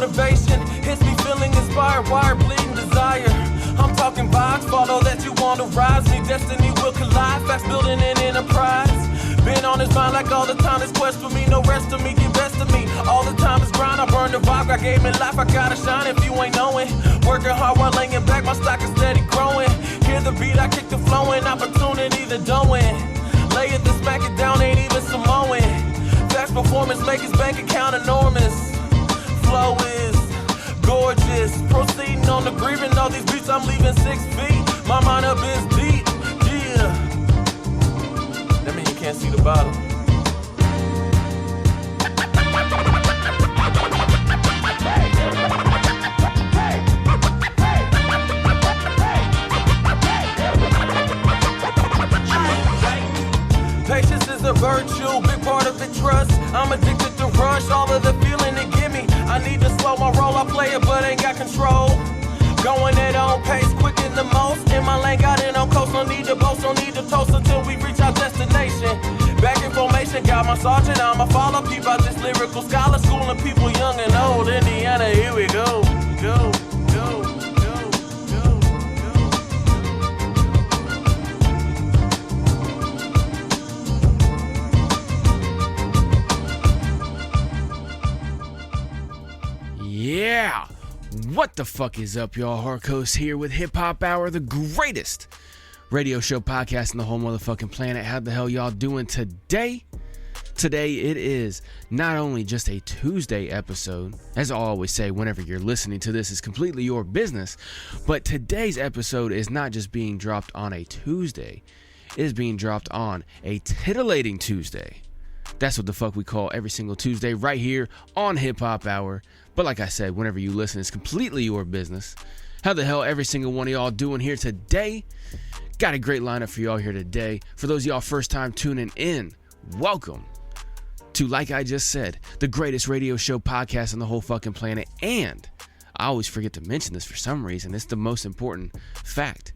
motivation hits me feeling inspired, wired, bleeding desire. I'm talking vibes, follow that you want to rise. Me, destiny will collide, facts building an enterprise. Been on his mind like all the time, this quest for me, no rest of me, get best of me. All the time is grind, I burn the vibe, I gave me life, I gotta shine if you ain't knowing. Working hard while laying back, my stock is steady growing. Hear the beat, I kick the flowing, opportunity the doing. Lay it, then smack it down, ain't even Samoan. Fast performance, make his bank account enormous. Flow is gorgeous, proceeding on the grieving, all these beats I'm leaving 6 feet. My mind up is deep, yeah. That mean you can't see the bottom. Patience is a virtue, big part of the trust. I'm addicted to rush, all of the feeling it give me. I need to slow my roll, I play it but ain't got control. Going at on pace, quick in the most. In my lane, got it on coast, no need to boast, no need to toast until we reach our destination. Back in formation, got my sergeant, I'm a follow, peep out this lyrical scholar, schooling people young and old. Indiana, here we go, go, go. Yeah! What the fuck is up, y'all? Harkos here with HipHop Hour, the greatest radio show podcast on the whole motherfucking planet. How the hell y'all doing today? Today it is not only just a Tuesday episode, as I always say whenever you're listening to this, is completely your business, but today's episode is not just being dropped on a Tuesday, it is being dropped on a titillating Tuesday. That's what the fuck we call every single Tuesday right here on HipHop Hour. But like I said, whenever you listen, it's completely your business. How the hell every single one of y'all doing here today? Got a great lineup for y'all here today. For those of y'all first time tuning in, welcome to, like I just said, the greatest radio show podcast on the whole fucking planet. And I always forget to mention this for some reason. It's the most important fact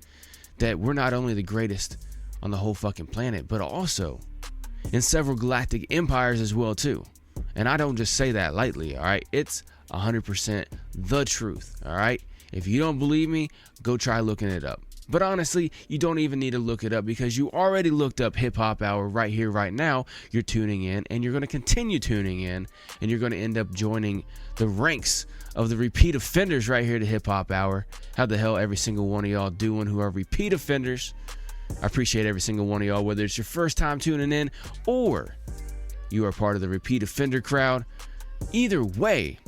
that we're not only the greatest on the whole fucking planet, but also in several galactic empires as well too. And I don't just say that lightly, all right? It's 100% the truth, all right? If you don't believe me, go try looking it up. But honestly, you don't even need to look it up because you already looked up HipHop Hour right here, right now. You're tuning in and you're going to continue tuning in and you're going to end up joining the ranks of the repeat offenders right here to HipHop Hour. How the hell every single one of y'all doing who are repeat offenders? I appreciate every single one of y'all, whether it's your first time tuning in or you are part of the repeat offender crowd. Either way,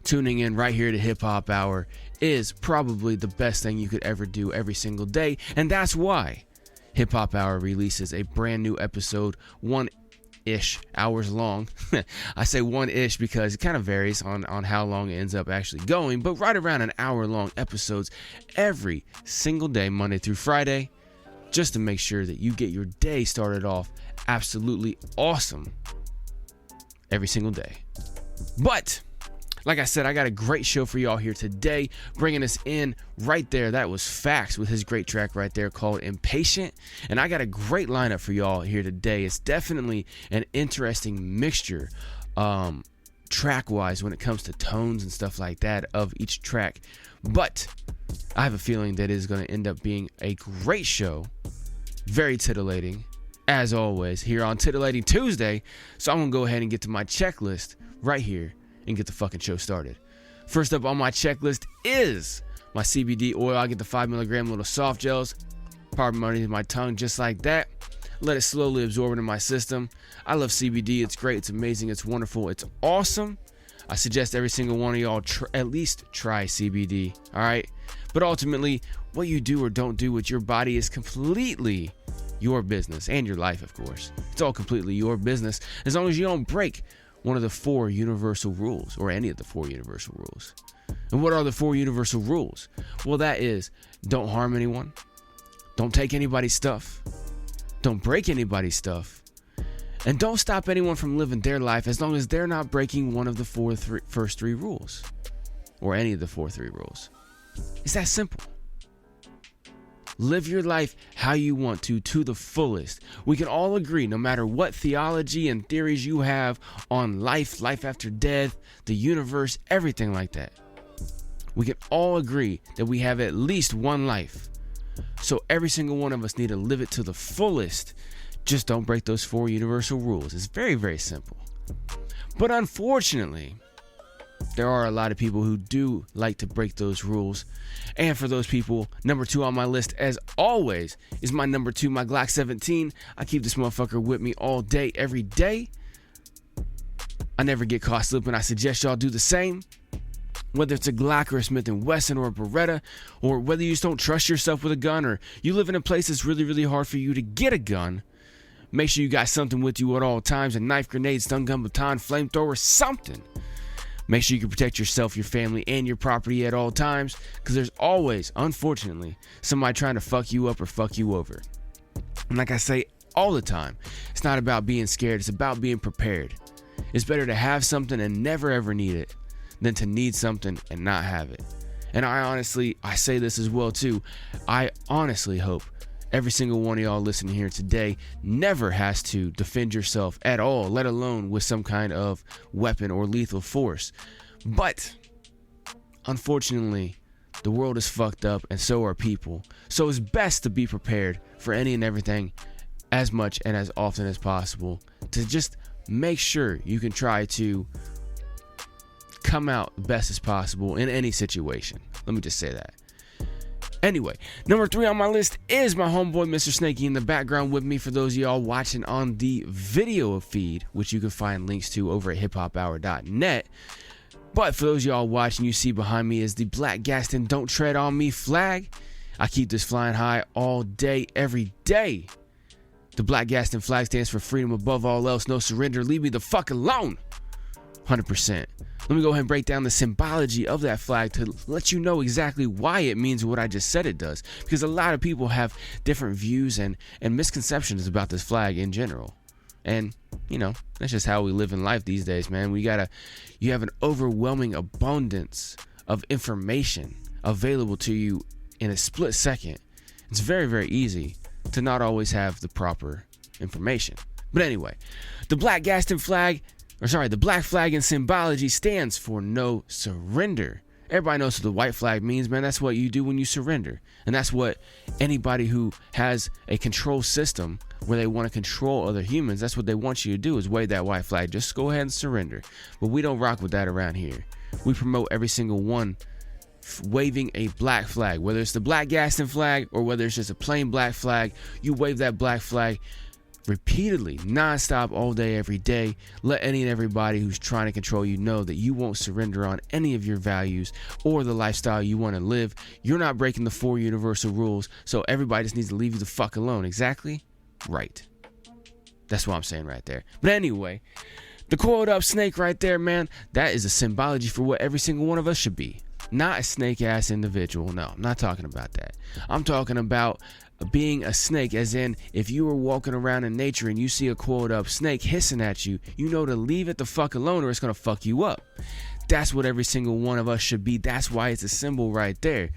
tuning in right here to HipHop Hour is probably the best thing you could ever do every single day. And that's why HipHop Hour releases a brand new episode 1-ish hours long. I say 1-ish because it kind of varies on how long it ends up actually going, but right around an hour long episodes every single day, Monday through Friday, just to make sure that you get your day started off absolutely awesome every single day. But like I said, I got a great show for y'all here today, bringing us in right there. That was Fax with his great track right there called Impatient. And I got a great lineup for y'all here today. It's definitely an interesting mixture track-wise when it comes to tones and stuff like that of each track. But I have a feeling that it is going to end up being a great show. Very titillating, as always, here on Titillating Tuesday. So I'm going to go ahead and get to my checklist right here and get the fucking show started. First up on my checklist is my CBD oil. I get the 5 milligram little soft gels, pop them underneath my tongue just like that. Let it slowly absorb into my system. I love CBD. It's great. It's amazing. It's wonderful. It's awesome. I suggest every single one of y'all at least try CBD. All right. But ultimately, what you do or don't do with your body is completely your business, and your life, of course. It's all completely your business as long as you don't break one of the 4 universal rules, or any of the 4 universal rules. And what are the 4 universal rules? Well, that is, don't harm anyone, don't take anybody's stuff, don't break anybody's stuff, and don't stop anyone from living their life as long as they're not breaking one of the first 3 rules, or any of the 3 rules. It's that simple. Live your life how you want to the fullest. We can all agree, no matter what theology and theories you have on life, life after death, the universe, everything like that. We can all agree that we have at least one life. So every single one of us need to live it to the fullest. Just don't break those 4 universal rules. It's very, very simple. But unfortunately, there are a lot of people who do like to break those rules. And for those people, number 2 on my list, as always, is my number 2, my Glock 17. I keep this motherfucker with me all day, every day. I never get caught slipping. I suggest y'all do the same. Whether it's a Glock or a Smith & Wesson or a Beretta, or whether you just don't trust yourself with a gun, or you live in a place that's really, really hard for you to get a gun, make sure you got something with you at all times, a knife, grenade, stun gun, baton, flamethrower, something. Make sure you can protect yourself, your family, and your property at all times, because there's always, unfortunately, somebody trying to fuck you up or fuck you over. And like I say all the time, it's not about being scared, it's about being prepared. It's better to have something and never ever need it than to need something and not have it. And I say this as well too, I honestly hope every single one of y'all listening here today never has to defend yourself at all, let alone with some kind of weapon or lethal force. But unfortunately, the world is fucked up and so are people. So it's best to be prepared for any and everything as much and as often as possible, to just make sure you can try to come out the best as possible in any situation. Let me just say that. Anyway, number 3 on my list is my homeboy Mr. Snakey in the background with me, for those of y'all watching on the video feed, which you can find links to over at hiphophour.net. But for those of y'all watching, you see behind me is the Black Gaston Don't Tread on Me flag. I keep this flying high all day, every day. The Black Gaston flag stands for freedom above all else, no surrender, leave me the fuck alone. 100%. Let me go ahead and break down the symbology of that flag to let you know exactly why it means what I just said it does. Because a lot of people have different views and misconceptions about this flag in general. And, you know, that's just how we live in life these days, man. You have an overwhelming abundance of information available to you in a split second. It's very, very easy to not always have the proper information. But anyway, the Black Gaston flag, the black flag in symbology stands for no surrender. Everybody knows what the white flag means, man. That's what you do when you surrender. And that's what anybody who has a control system where they want to control other humans, that's what they want you to do, is wave that white flag. Just go ahead and surrender. But we don't rock with that around here. We promote every single one waving a black flag. Whether it's the Black Gaston flag or whether it's just a plain black flag, you wave that black flag repeatedly, non-stop, all day, every day. Let any and everybody who's trying to control you know that you won't surrender on any of your values or the lifestyle you want to live. You're not breaking the 4 universal rules, so everybody just needs to leave you the fuck alone. Exactly right. That's what I'm saying right there. But anyway, the coiled up snake right there, man, that is a symbology for what every single one of us should be. Not a snake ass individual. No, I'm not talking about that. I'm talking about being a snake, as in, if you were walking around in nature and you see a coiled up snake hissing at you, you know to leave it the fuck alone or it's gonna fuck you up. That's what every single one of us should be. That's why it's a symbol right there.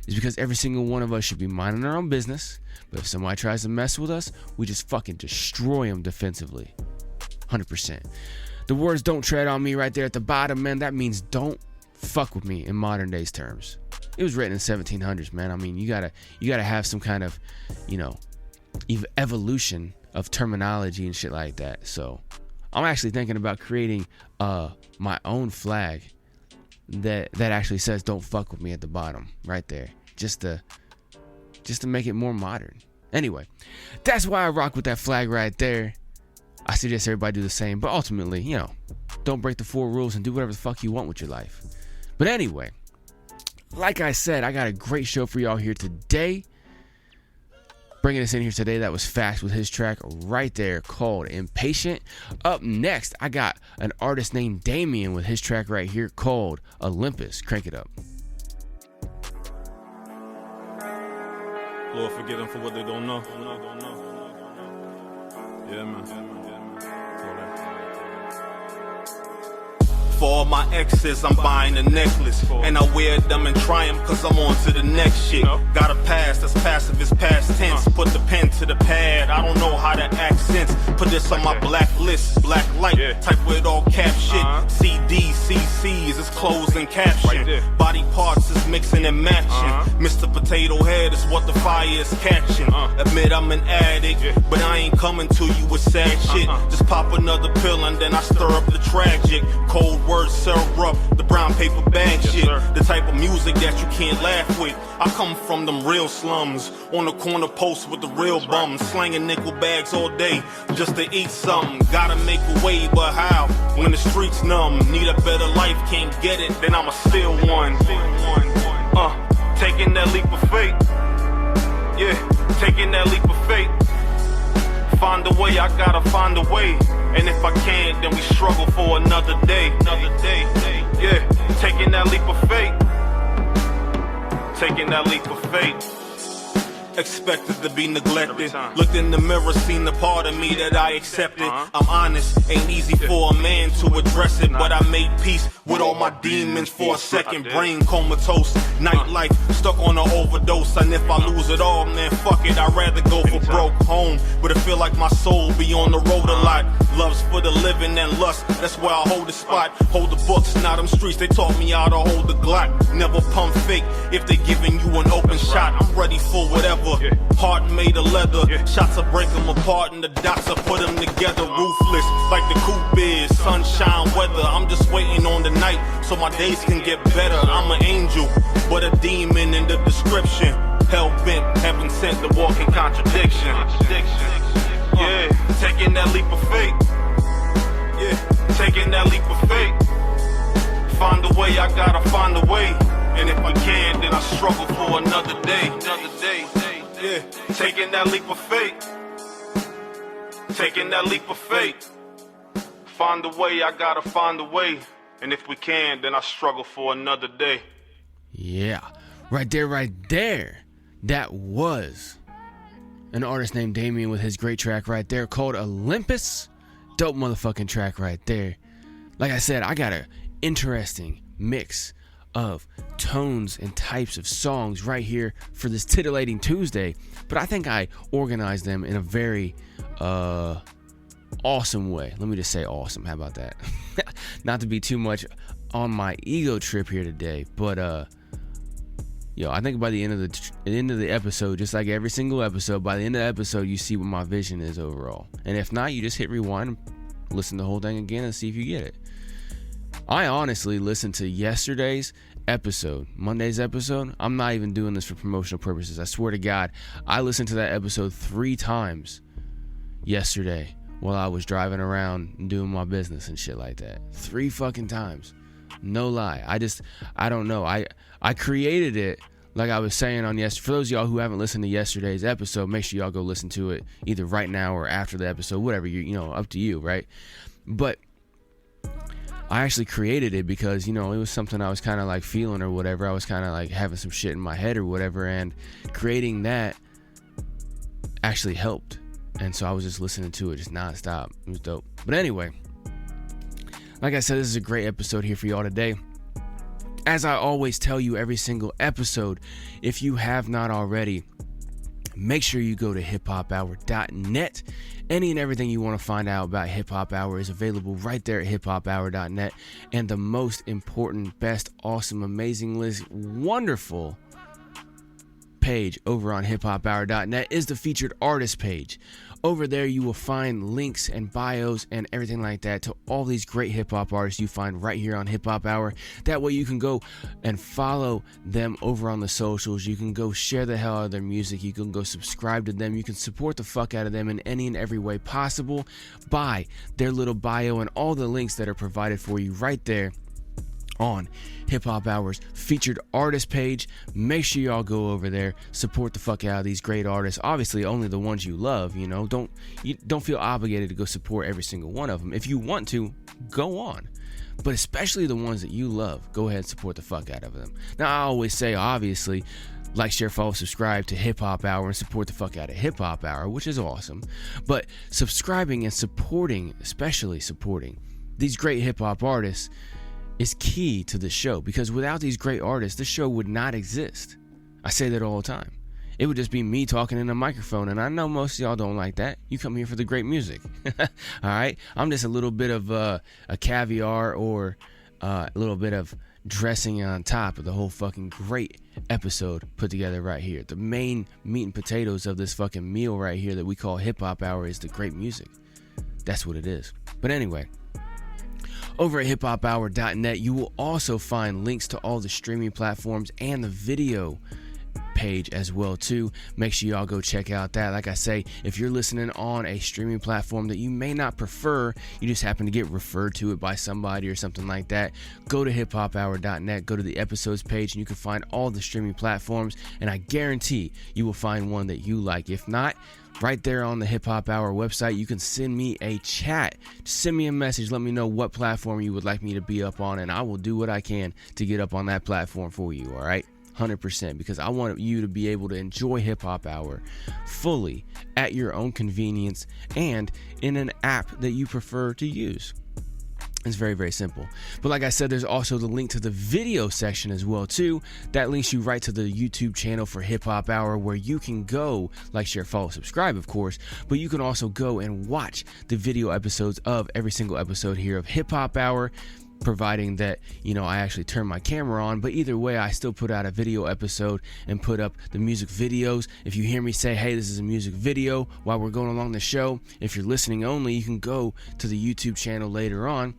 It's because every single one of us should be minding our own business, but if somebody tries to mess with us, we just fucking destroy them defensively. 100%. The words "don't tread on me" right there at the bottom, man, that means don't fuck with me in modern days terms. It was written in 1700s, man. I mean, you gotta have some kind of, evolution of terminology and shit like that. So I'm actually thinking about creating my own flag that actually says "don't fuck with me" at the bottom right there, just to make it more modern. Anyway, that's why I rock with that flag right there. I suggest everybody do the same, but ultimately, don't break the 4 rules and do whatever the fuck you want with your life. But anyway, like I said, I got a great show for y'all here today. Bringing us in here today, that was Facts with his track right there called Impatient. Up next, I got an artist named Damien with his track right here called Olympus. Crank it up. Lord, forgive them for what they don't know. Yeah, man. For all my exes, I'm buying a necklace. And I wear them in triumph, cause I'm on to the next shit. Got a past that's passive, it's past tense. Put the pen to the pad, I don't know how to accent. Put this on my blacklist, black light, type with all cap shit. CDCCs is closed and caption. Body parts is mixing and matching. Mr. Potato Head is what the fire is catching. Admit I'm an addict, but I ain't coming to you with sad shit. Just pop another pill and then I stir up the tragic. Cold words syrup, the brown paper bag shit. The type of music that you can't laugh with. I come from them real slums, on the corner post with the real bums, slanging nickel bags all day just to eat something. Gotta make a way, but how? When the streets numb, need a better life, can't get it, then I'ma steal one. Taking that leap of faith. Yeah, taking that leap of faith. Find a way, I gotta find a way. And if I can't, then we struggle for another day. Yeah, taking that leap of faith. Taking that leap of faith. Expected to be neglected. Looked in the mirror, seen the part of me that I accepted. I'm honest, ain't easy for a man to address it, but I made peace with all my demons for a second. Brain comatose, nightlife, stuck on an overdose. And if I lose it all, man, fuck it, I'd rather go for broke home. But it feel like my soul be on the road a lot. Love's for the living and lust, that's where I hold the spot. Hold the books, now them streets, they taught me how to hold the Glock. Never pump fake, if they giving you an open shot, I'm ready for whatever. Heart made of leather, shots will break them apart and the dots will put them together. Ruthless, like the coupe is, sunshine weather. I'm just waiting on the night so my days can get better. I'm an angel, but a demon in the description. Hell-bent, heaven sent to walk in contradiction. Yeah, taking that leap of faith. Yeah, taking that leap of faith. Find a way, I gotta find a way. And if I can, then I struggle for another day. Yeah, taking that leap of faith. Taking that leap of faith. Find a way, I gotta find a way. And if we can, then I struggle for another day. Yeah, right there. That was an artist named Damien with his great track right there called Olympus. Dope motherfucking track right there. Like I said, I got an interesting mix of tones and types of songs right here for this titillating Tuesday, but I think I organized them in a very awesome way. Let me just say awesome. How about that? Not to be too much on my ego trip here today, but I think by the end of the episode, just like every single episode, by the end of the episode, you see what my vision is overall. And if not, you just hit rewind, listen to the whole thing again, and see if you get it. I honestly listened to yesterday's episode, Monday's episode. I'm not even doing this for promotional purposes. I swear to God, I listened to that episode 3 times yesterday while I was driving around and doing my business and shit like that. 3 fucking times. No lie. I don't know. I created it, like I was saying on yesterday. For those of y'all who haven't listened to yesterday's episode, make sure y'all go listen to it either right now or after the episode, whatever, up to you, right? But I actually created it because, it was something I was kind of like feeling or whatever. I was kind of like having some shit in my head or whatever, and creating that actually helped. And so I was just listening to it just nonstop. It was dope. But anyway, like I said, this is a great episode here for y'all today. As I always tell you every single episode, if you have not already, make sure you go to hiphophour.net. Any and everything you want to find out about Hip Hop Hour is available right there at hiphophour.net. And the most important, best, awesome, amazing list, wonderful page over on hiphophour.net is the featured artist page. Over there you will find links and bios and everything like that to all these great hip hop artists you find right here on Hip Hop Hour. That way you can go and follow them over on the socials. You can go share the hell out of their music. You can go subscribe to them. You can support the fuck out of them in any and every way possible by their little bio and all the links that are provided for you right there on Hip Hop Hour's featured artist page. Make sure y'all go over there, support the fuck out of these great artists. Obviously only the ones you love, don't feel obligated to go support every single one of them. If you want to, go on, but especially the ones that you love, go ahead and support the fuck out of them. Now I always say, obviously, like, share, follow, subscribe to Hip Hop Hour and support the fuck out of Hip Hop Hour, which is awesome. But subscribing and supporting, especially supporting these great hip hop artists, is key to the show, because without these great artists, the show would not exist. I say that all the time. It would just be me talking in a microphone, and I know most of y'all don't like that. You come here for the great music. All right? I'm just a little bit of a caviar or a little bit of dressing on top of the whole fucking great episode put together right here. The main meat and potatoes of this fucking meal right here that we call Hip Hop Hour is the great music. That's what it is. But anyway, over at hiphophour.net, you will also find links to all the streaming platforms and the video page as well too. Make sure y'all go check out that. Like I say, if you're listening on a streaming platform that you may not prefer, you just happen to get referred to it by somebody or something like that, go to hiphophour.net, go to the episodes page, and you can find all the streaming platforms, and I guarantee you will find one that you like. If not, right there on the Hip Hop Hour website, you can send me a chat. Just send me a message. Let me know what platform you would like me to be up on, and I will do what I can to get up on that platform for you, all right? 100%, because I want you to be able to enjoy Hip Hop Hour fully at your own convenience and in an app that you prefer to use. It's very, very simple. But like I said, there's also the link to the video section as well too. That links you right to the YouTube channel for Hip Hop Hour, where you can go, like, share, follow, subscribe, of course, but you can also go and watch the video episodes of every single episode here of Hip Hop Hour, providing that, you know, I actually turn my camera on. But either way, I still put out a video episode and put up the music videos. If you hear me say, hey, this is a music video while we're going along the show, if you're listening only, you can go to the YouTube channel later on,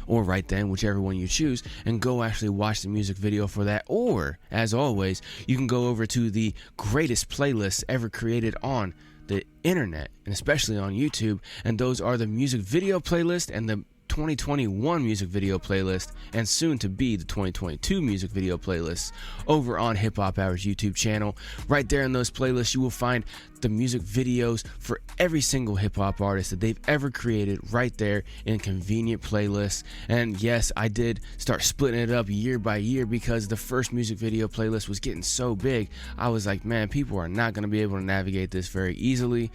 or right then, whichever one you choose, and go actually watch the music video for that. Or, as always, you can go over to the greatest playlists ever created on the internet, and especially on YouTube, and those are the music video playlist and the 2021 music video playlist, and soon to be the 2022 music video playlists over on Hip Hop Hour's YouTube channel. Right there in those playlists, you will find the music videos for every single hip hop artist that they've ever created right there in convenient playlists. And yes, I did start splitting it up year by year, because the first music video playlist was getting so big. I was like, man, people are not going to be able to navigate this very easily.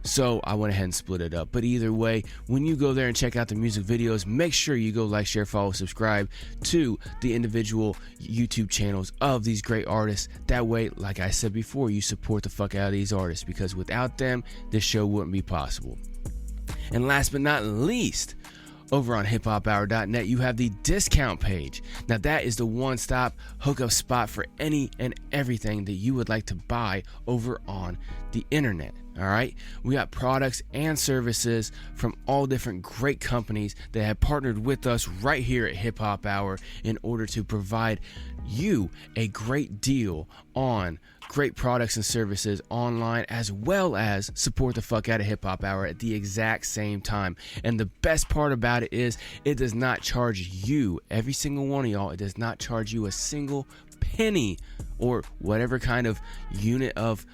So I went ahead and split it up. But either way, when you go there and check out the music videos, make sure you go like, share, follow, subscribe to the individual YouTube channels of these great artists. That way, like I said before, you support the fuck out of these artists, because without them, this show wouldn't be possible. And last but not least, over on hiphophour.net, you have the discount page. Now, that is the one-stop hookup spot for any and everything that you would like to buy over on the internet. All right, we got products and services from all different great companies that have partnered with us right here at Hip Hop Hour in order to provide you a great deal on great products and services online, as well as support the fuck out of Hip Hop Hour at the exact same time. And the best part about it is it does not charge you, every single one of y'all, it does not charge you a single penny or whatever kind of unit of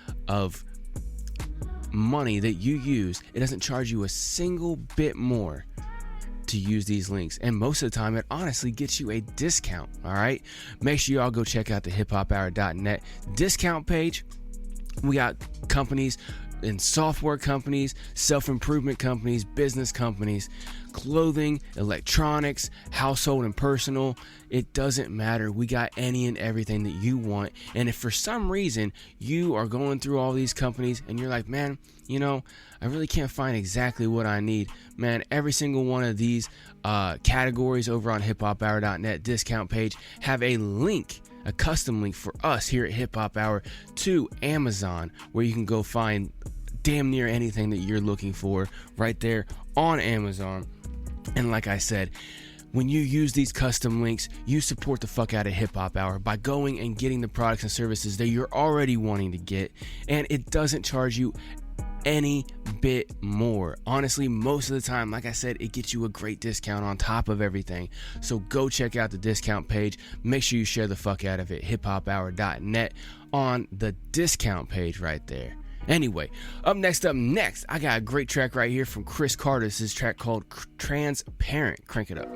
money that you use. It doesn't charge you a single bit more to use these links, and most of the time it honestly gets you a discount. All right, make sure y'all go check out the hiphophour.net discount page. We got companies in software companies, self-improvement companies, business companies, clothing, electronics, household and personal. It doesn't matter. We got any and everything that you want. And if for some reason you are going through all these companies and you're like, man, you know, I really can't find exactly what I need, man, every single one of these categories over on hiphophour.net discount page have a link, a custom link for us here at Hip Hop Hour to Amazon, where you can go find damn near anything that you're looking for right there on Amazon. And like I said, when you use these custom links, you support the fuck out of Hip Hop Hour by going and getting the products and services that you're already wanting to get, and it doesn't charge you any bit more. Honestly, most of the time, like I said, it gets you a great discount on top of everything. So go check out the discount page. Make sure you share the fuck out of it. hiphophour.net on the discount page right there. Anyway, up next, I got a great track right here from Chris Carter. This is a track called Transparent. Crank it up.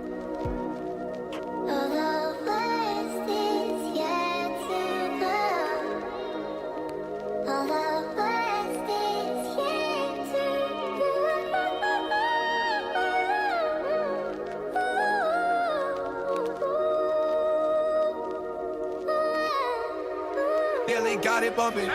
they got it bumping.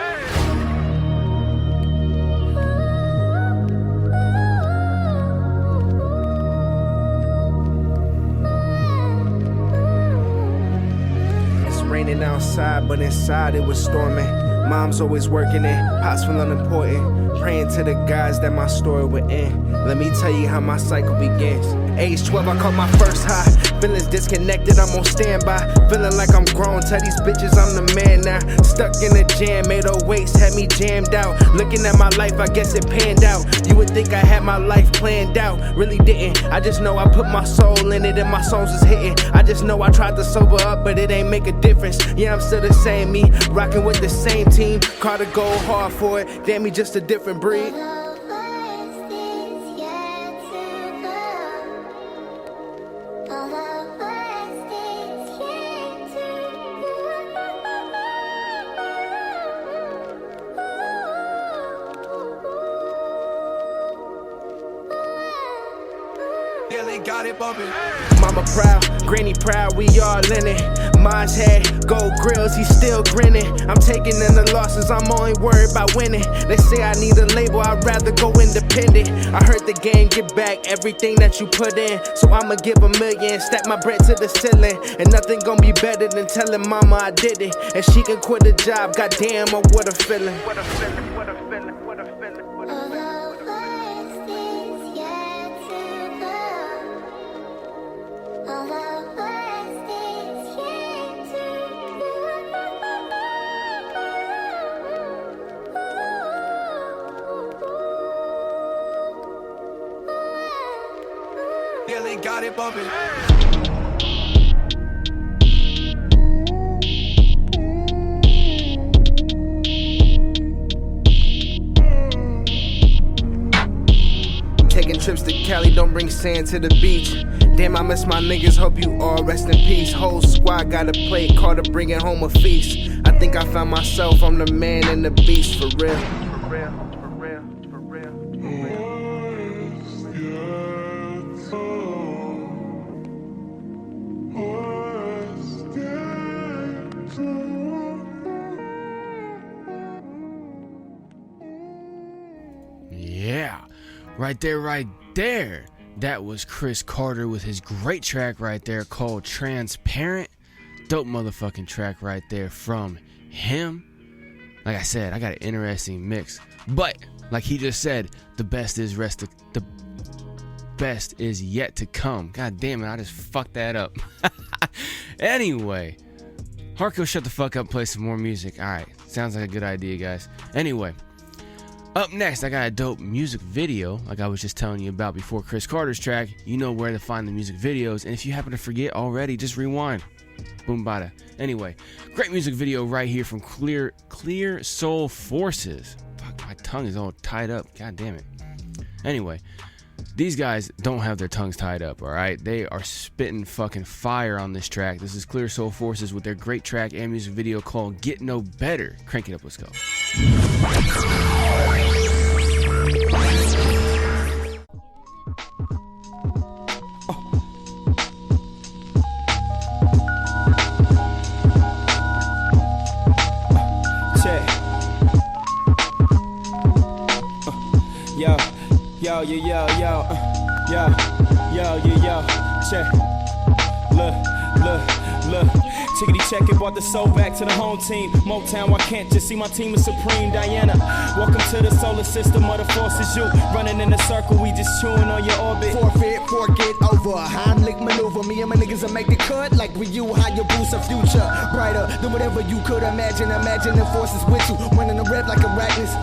It's raining outside, but inside it was storming. Mom's always working it, pops feel unimportant. Praying to the gods that my story would end. Let me tell you how my cycle begins. Age 12, I caught my first high. Feelings disconnected, I'm on standby. Feeling like I'm grown, tell these bitches I'm the man now. Stuck in a jam, made a waste, had me jammed out. Looking at my life, I guess it panned out. You would think I had my life planned out, really didn't. I just know I put my soul in it and my songs is hitting. I just know I tried to sober up, but it ain't make a difference. Yeah, I'm still the same me, rocking with the same team. Caught to go hard for it, damn me just a different breed. Yeah, they got it bumping. Mama proud, granny proud, we all in it. Mine's had gold grills, he's still grinning. I'm taking in the losses, I'm only worried about winning. They say I need a label, I'd rather go independent. I heard the game get back everything that you put in, so I'ma give $1 million, stack my bread to the ceiling. And nothing gon' be better than telling mama I did it. And she can quit the job, goddamn, oh what a feeling. What a feeling, what a feeling, what a feeling, what a feeling. Yeah, they got it bumping. Taking trips to Cali, don't bring sand to the beach. Damn, I miss my niggas, hope you all rest in peace. Whole squad got a plate, call to bringing home a feast. I think I found myself, I'm the man and the beast, for real. For real, for real, for real, for real. Yeah, right there. That was Chris Carter with his great track right there called Transparent. Dope motherfucking track right there from him. Like I said, I got an interesting mix. But, like he just said, the best is yet to come. God damn it, I just fucked that up. Anyway, Harkos, shut the fuck up, play some more music. Alright, sounds like a good idea, guys. Anyway, up next, I got a dope music video, like I was just telling you about before Chris Carter's track. You know where to find the music videos, and if you happen to forget already, just rewind. Boom bada. Anyway, great music video right here from Clear Soul Forces. Fuck, my tongue is all tied up. God damn it. Anyway, these guys don't have their tongues tied up, alright? They are spitting fucking fire on this track. This is Clear Soul Forces with their great track and music video called Get No Better. Crank it up, let's go. Yo, check. Look. Tickety check it, brought the soul back to the home team. Motown, why can't just see my team is supreme? Diana, welcome to the solar system of the forces. You running in a circle, we just chewing on your orbit. Forfeit, fork it over. Heimlich maneuver. Me and my niggas will make the cut like with you. How you boost a future brighter than whatever you could imagine. Imagine the forces with you, running the red like arachnids.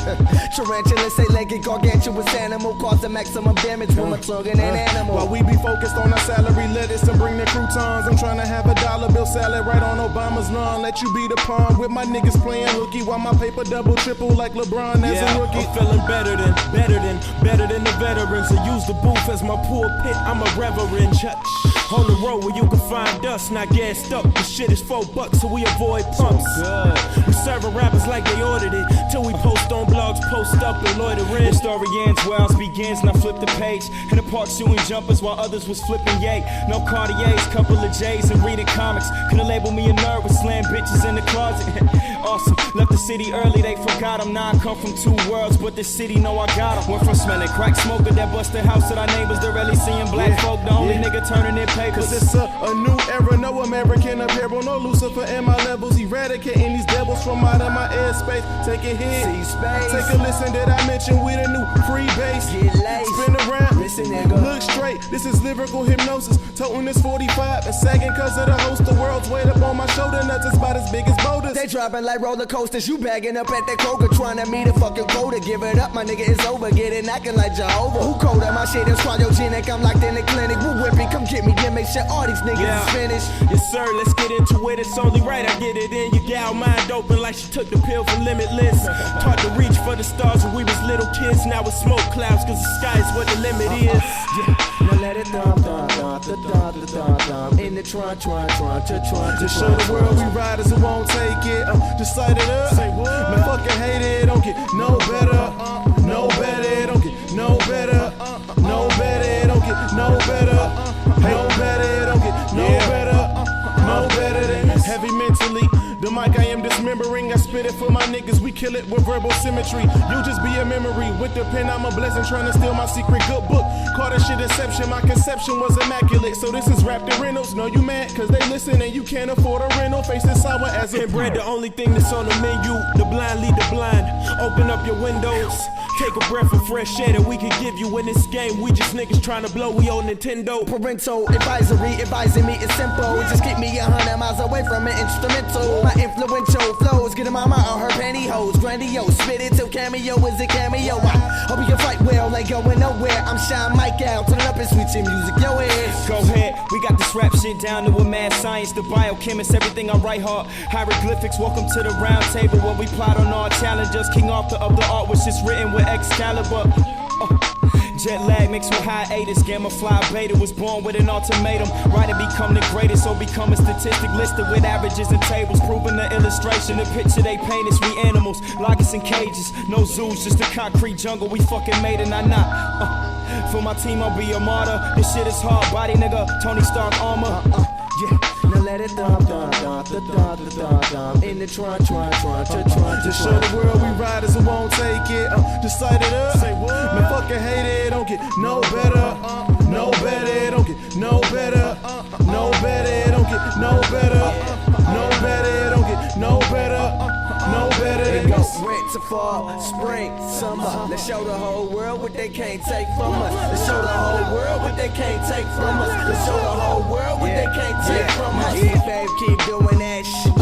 Tarantula, say legged, gargantuous animal, cause the maximum damage when my tongue and an animal. While we be focused on our salary lettuce and bring the croutons, I'm trying to have a dollar bill salad right on Obama's lawn. Let you be the pawn with my niggas playing hooky while my paper double triple like LeBron as a rookie. I'm feeling better than the veterans. I use the booth as my pulpit. I'm a reverend. On the road where you can find us, not gassed up. The shit is $4, so we avoid pumps. We serving rappers like they ordered it. Till we post on blogs, post up and loitering. The story ends where ours begins, now flip the page. In the park shooting jumpers while others was flipping yay. No Cartiers, couple of J's and reading comics. Couldn't label called me a nerd with slam bitches in the closet. Awesome, left the city early, they forgot him. Now I come from two worlds, but this city know I got him. Went from smelling crack smoker that busted house to our neighbors to really seeing black folk, the only nigga turning in papers. Cause it's a new era, no American apparel, no Lucifer in my levels, eradicating these devils from out of my airspace. Take a hit, take a listen, did I mention with a new free bass? Spin around, listen, nigga. Look straight, this is lyrical hypnosis. Toting this 45 and sagging cause of the host. The world's weight up on my shoulder, nuts is about as big as boulders. They dropping like roller coasters, you bagging up at that Kroger, trying to meet a fucking quota. Give it up, my nigga, it's over. Get it knocking like Jehovah. Who colder? My shit is cryogenic. I'm locked in the clinic. Woo whipping, come get me. Then make sure all these niggas is finished. Yes, sir, let's get into it. It's only right I get it in. Your gal mind open like she took the pill for Limitless. Taught to reach for the stars when we was little kids. Now it's smoke clouds, cause the sky is what the limit is. Now let it thump, thump, thump, thump, thump, thump. In the trunk. Just show the world we riders who won't take it. Just light it up. Man, fucking hate it, don't get no better. No better, don't get no better. No better, don't get no better. No better, don't get no better. No better than this. Heavy mentally, the mic I am dismembering. I spit it for my niggas, we kill it with verbal symmetry. You just be a memory, with the pen I'm a blessing. Trying to steal my secret good book. Caught a shit inception, my conception was immaculate. So this is Raptor Reynolds, know you mad cause they listen and you can't afford a rental. Face it sour as a And bread, the only thing that's on the menu. The blind lead the blind. Open up your windows. Take a breath of fresh air that we can give you in this game. We just niggas trying to blow, we on Nintendo. Parental advisory, advising me is simple. Just keep me 100 miles away from an instrumental. My influential flows, get a mama on her pantyhose. Grandiose, spit it till cameo is a cameo. I hope you can fight well, ain't going nowhere. I'm Shine Mike out, turn it up and switch your music, yo ass. Go ahead, we got this rap shit down to a mad science. The biochemist, everything I write hard. Hieroglyphics, welcome to the round table where we plot on our challenges. King Arthur of the art, which is written with Excalibur. Jet lag mixed with hiatus. Gamma fly beta was born with an ultimatum. Right to become the greatest or become a statistic listed with averages and tables. Proving the illustration, the picture they paint is we animals. Lock us in cages, no zoos, just a concrete jungle. We fucking made it, not. For my team, I'll be a martyr. This shit is hard, body nigga, Tony Stark armor. Now let it thump, thump, thump, thump, thump, thump. In the trunk. Just show the world we riders who won't take it. Just light it up. Man, fucking hate it, don't get no better. No better, don't get no better. No better, don't get no better. No better, don't get no better. No better than this. Winter, fall, spring, summer. Let's show the whole world what they can't take from us. Let's show the whole world what they can't take from us. Let's show the whole world what they can't take from us. Babe, keep doing that shit.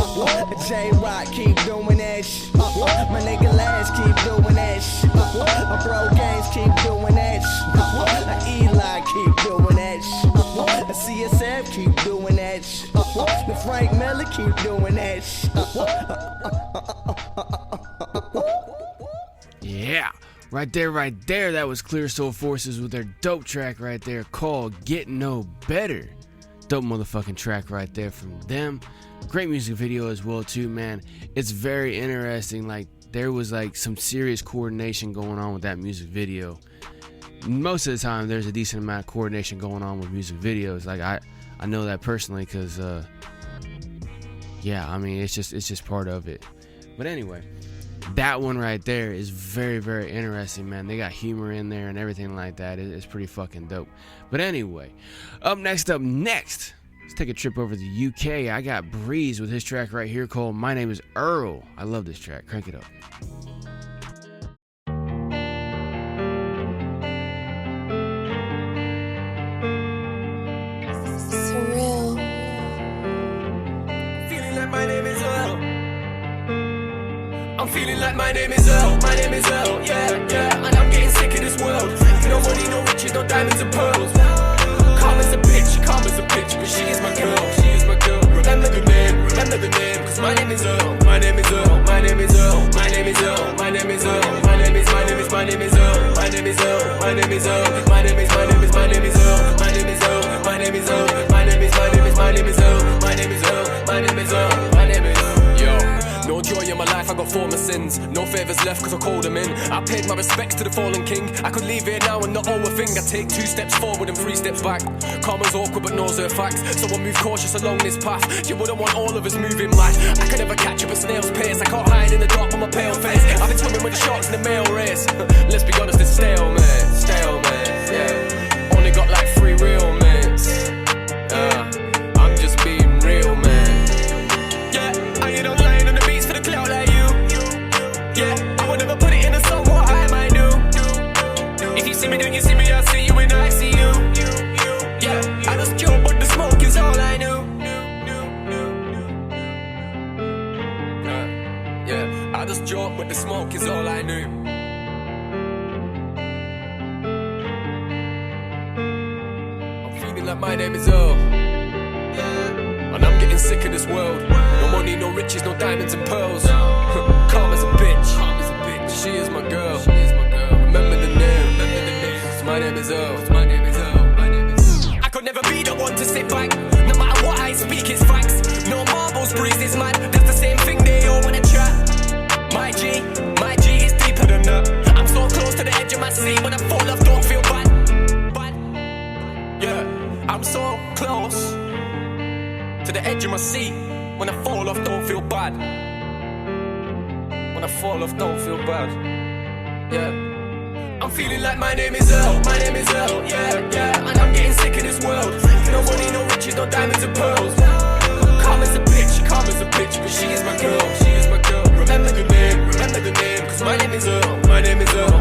J-Rock, keep doing that shit. My nigga Lash, keep doing that shit. My bro Games, keep doing that shit. Eli, keep doing that shit. The CSF, keep doing that shit. The Frank Miller, keep doing that shit. Yeah, right there. That was Clear Soul Forces with their dope track right there called Get No Better. Dope motherfucking track right there from them. Great music video as well too, man. It's very interesting. Like, there was like some serious coordination going on with that music video. Most of the time there's a decent amount of coordination going on with music videos. Like, I know that personally because yeah, I mean, it's just part of it. But anyway, that one right there is very, very interesting, man. They got humor in there and everything like that. It's pretty fucking dope. But anyway, up next, let's take a trip over to the UK. I got Breeze with his track right here called My Name Is Earl. I love this track. Crank it up. Surreal. Feeling like my name is Earl. I'm feeling like my name is Earl. My name is Earl, yeah. And I'm getting sick of this world. Nobody, no riches, no diamonds and pearls. Calm as a bitch, but she is my girl. Remember the name, cause my name is Earl. My name is Earl. My name is Earl. My name is Earl. My name is Earl. My name is Earl. My name is Earl. My name is Earl. My name is Earl. My name is Earl. My name is Earl. My name is Earl. My name is Earl. My name is Earl. My name is Earl. My name is Earl. My name is Earl. Yo, no no joy in my life, I got former sins. No favours left cause I called them in. I paid my respects to the fallen king. I could leave here now and not owe a thing. I take 2 steps forward and 3 steps back. Karma's awkward but knows her facts, so I move cautious along this path. You wouldn't want all of us moving mad. I can never catch up at snail's pace. I can't hide in the dark with my pale face. I've been swimming with the sharks in the male race. Let's be honest, it's stalemate, yeah. Only got like 3 real mates. I'm just being real, man. Yeah, I ain't on lying on the beats for the clout like you. Yeah, I would never put it in a song what I might do. If you see me then you see me, I'll see you when I see you. Yeah, I just joke but the smoke is all I knew. Yeah, I just joke but the smoke is all I knew. I'm feeling like my name is Earl. And I'm getting sick of this world. No money, no riches, no diamonds and pearls. Calm as a bitch. She is my girl. Remember the name. So my name is Earl. I could never be the one to sit back. No matter what I speak, it's facts. No marbles, breezes, man. That's the same thing they all wanna chat. My G is deeper than that. I'm so close to the edge of my seat. When I fall off, don't feel bad. Yeah, I'm so close to the edge of my seat. When I fall off, don't feel bad. When I fall off, don't feel bad. Yeah, I'm feeling like my name is Earl. Yeah. And I'm getting sick of this world. No money, no riches, no diamonds and pearls. Calm as a bitch, but she is my girl. Remember the name, cause my name is Earl. My name is Earl.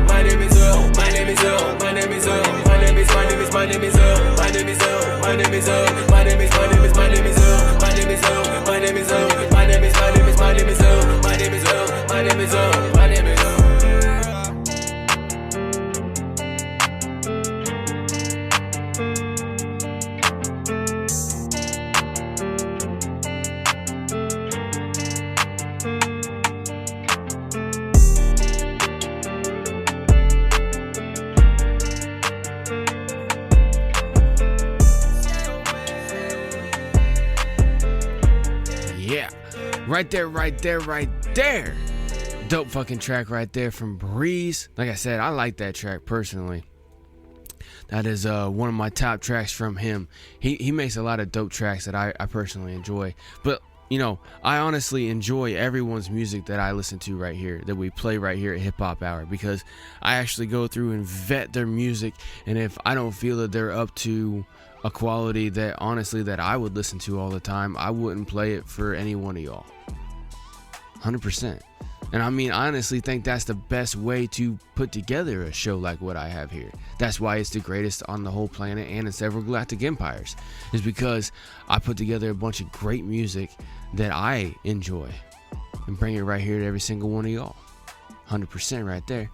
Right there. Dope fucking track right there from Breeze. Like I said, I like that track personally. That is one of my top tracks from him. He makes a lot of dope tracks that I personally enjoy. But, you know, I honestly enjoy everyone's music that I listen to right here, that we play right here at HipHop Hour, because I actually go through and vet their music, and if I don't feel that they're up to a quality that honestly that I would listen to all the time, I wouldn't play it for any one of y'all. 100%. And I mean, I honestly think that's the best way to put together a show like what I have here. That's why it's the greatest on the whole planet and in several galactic empires, is because I put together a bunch of great music that I enjoy and bring it right here to every single one of y'all. 100% right there.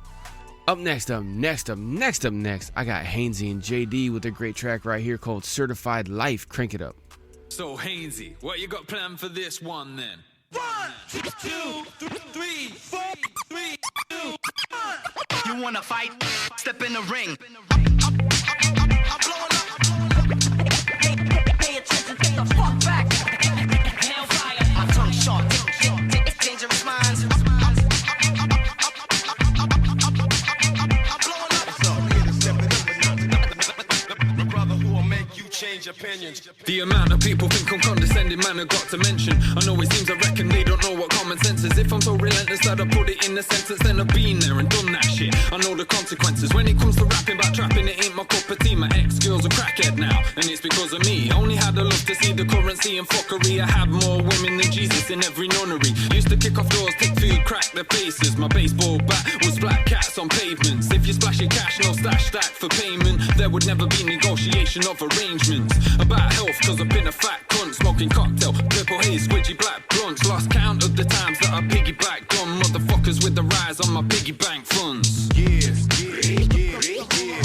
Up next, I got Hainsey and JD with a great track right here called Certified Life. Crank it up. So Hainsey, what you got planned for this one then? 1, 2, 3, 4, 3, 2, 1. You wanna fight? Step in the ring. I'm blowing up. Pay attention, take the fuck back. Hellfire. My tongue sharp. Dangerous minds. I'm blowing up. Brother who will make you change opinions. The amount of people think I'm condescending, man, I got to mention. I know it seems I reckon they don't know what common sense is. If I'm so relentless that I put it in a sentence, then I've been there and done that shit. I know the consequences. When it comes to rapping about trapping, it ain't my cup of tea. My ex-girl's a crackhead now, and it's because of me. Only had the love to see the currency and fuckery. I have more women than Jesus in every nunnery. Used to kick off doors, take food, crack the places. My baseball bat was black cats on pavements. If you splash your cash, no stash stack for payment. There would never be negotiation of arrangements. About health, cause I've been a fat cunt. Smoking cocktail, purple haze, squidgy black blunts. Lost count of the times that I piggyback done. Motherfuckers with the rise on my piggy bank funds. Hey yo,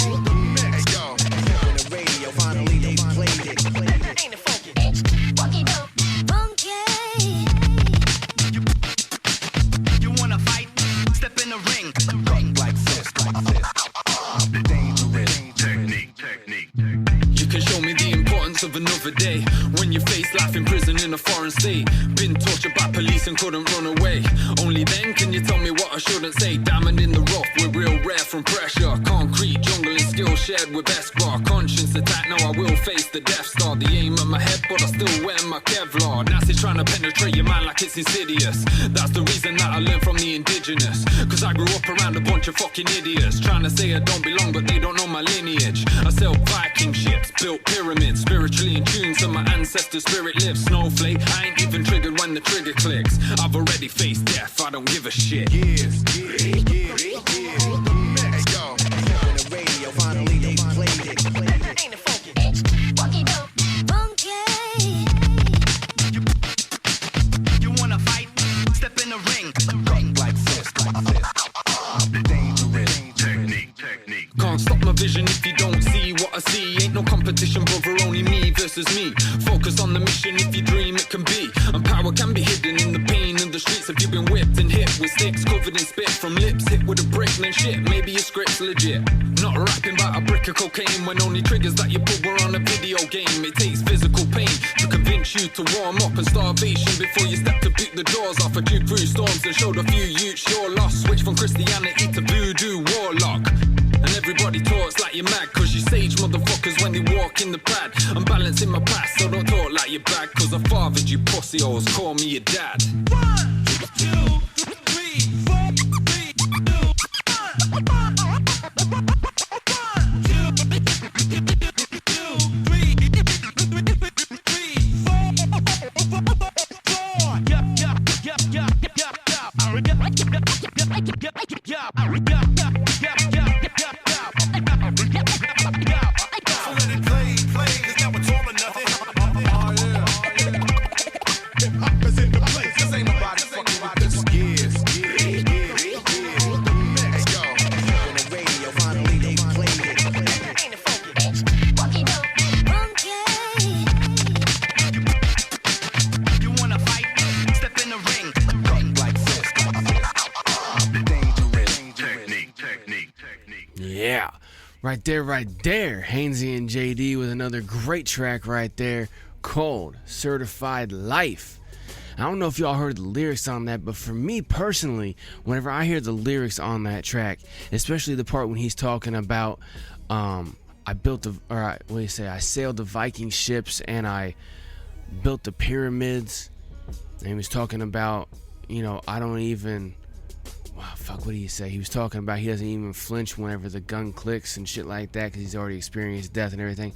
on the radio, finally they played it. Ain't it funky? It's funky dope. You wanna fight? Step in the ring. Like this. Dangerous. Technique. You can show me the importance of another day. When you face life in prison in a foreign state. say. Been tortured by police and couldn't run away. Only then can you tell me what I shouldn't say. Diamond in the rough, we're real rare from pressure. Concrete, jungle and skill shared with Esquire. Conscience attack, now I will face the Death Star. The aim at my head, but I still wear my Kevlar. Nazi trying to penetrate your mind like it's insidious. That's the reason that I learned from the indigenous. Cause I grew up around a bunch of fucking idiots. Trying to say I don't belong, but they don't know my lineage. I sailed Viking ships, built pyramids. Spiritually in tune, so my ancestor spirit lives. Snowflake, I ain't even triggered when the trigger clicks. I've already faced death, I don't give a shit. Yes, yeah. Hey, yo. On the radio, finally they played it. Ain't it funky? Funky dope. You wanna fight? Step in the ring. Like this. Dangerous. Technique. Can't stop my vision if you don't see what I see. Ain't no competition, brother, only me versus me. Focus on the mission, if you dream it can be. And power can be hidden in the pain in the streets. Have you been whipped and hit with sticks covered in spit from lips hit with a brick? Man, shit, maybe your script's legit. Not rapping about a brick of cocaine when only triggers that you put were on a video game. It takes physical pain to convince you to warm up and starvation before you step to boot the doors off. I drew through storms and showed a few youths your loss. Switch from Christianity to voodoo warlock. And everybody talks like you're mad, cause you sage motherfuckers when they walk in the pad. I'm balancing my past, so don't talk like you're bad, cause I fathered you pussy hoes, call me your dad. 1, 2, 3, 4, 3, 2, 1. 1, Yeah, right there. Hainsey and JD with another great track right there, called Certified Life. I don't know if y'all heard the lyrics on that, but for me personally, whenever I hear the lyrics on that track, especially the part when he's talking about, I sailed the Viking ships and I built the pyramids, and he was talking about, I don't even, what did he say? He was talking about he doesn't even flinch whenever the gun clicks and shit like that because he's already experienced death and everything.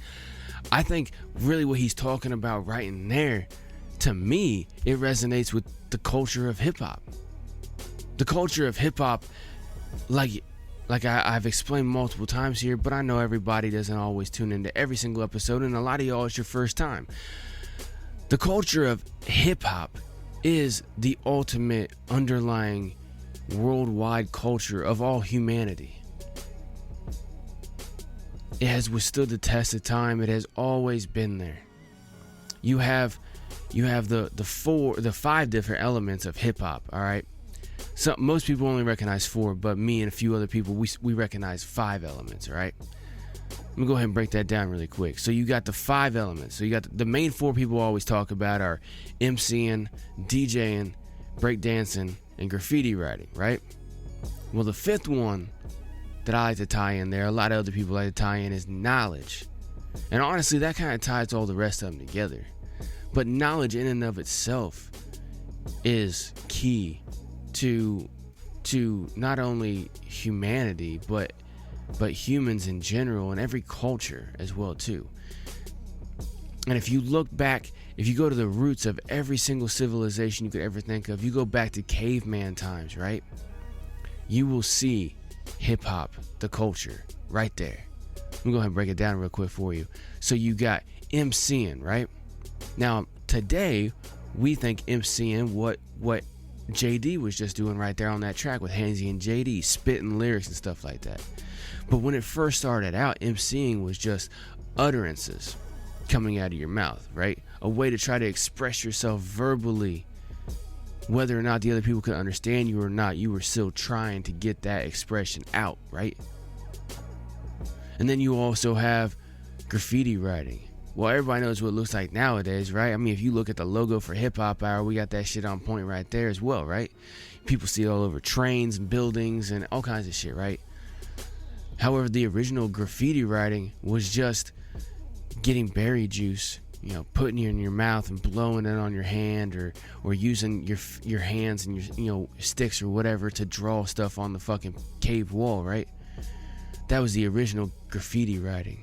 I think really what he's talking about right in there, to me, it resonates with the culture of hip-hop. The culture of hip-hop, like I've explained multiple times here, but I know everybody doesn't always tune into every single episode, and a lot of y'all, it's your first time. The culture of hip-hop is the ultimate underlying worldwide culture of all humanity. It has withstood the test of time. It has always been there. You have the 5 different elements of hip hop. All right, so most people only recognize 4, but me and a few other people we recognize 5 elements. All right, let me go ahead and break that down really quick. So you got the 5 elements. So you got the main 4 people always talk about are MCing, DJing, breakdancing, and graffiti writing, right? Well, the 5th one that I like to tie in there, a lot of other people like to tie in, is knowledge. And honestly, that kind of ties all the rest of them together. But knowledge in and of itself is key to not only humanity, but humans in general, and every culture as well too. And if you look back, if you go to the roots of every single civilization you could ever think of, you go back to caveman times, right? You will see hip-hop, the culture, right there. Let me go ahead and break it down real quick for you. So you got MCing, right? Now, today, we think MCing what JD was just doing right there on that track with Hainsey and JD, spitting lyrics and stuff like that. But when it first started out, MCing was just utterances coming out of your mouth, right? A way to try to express yourself verbally. Whether or not the other people could understand you or not, you were still trying to get that expression out, right? And then you also have graffiti writing, Well, everybody knows what it looks like nowadays, right? I mean, if you look at the logo for Hip Hop Hour, we got that shit on point right there as well, right? People see it all over trains and buildings and all kinds of shit, right? However, the original graffiti writing was just getting berry juice, you know, putting it in your mouth and blowing it on your hand, or using your hands and your sticks or whatever to draw stuff on the fucking cave wall, right? That was the original graffiti writing.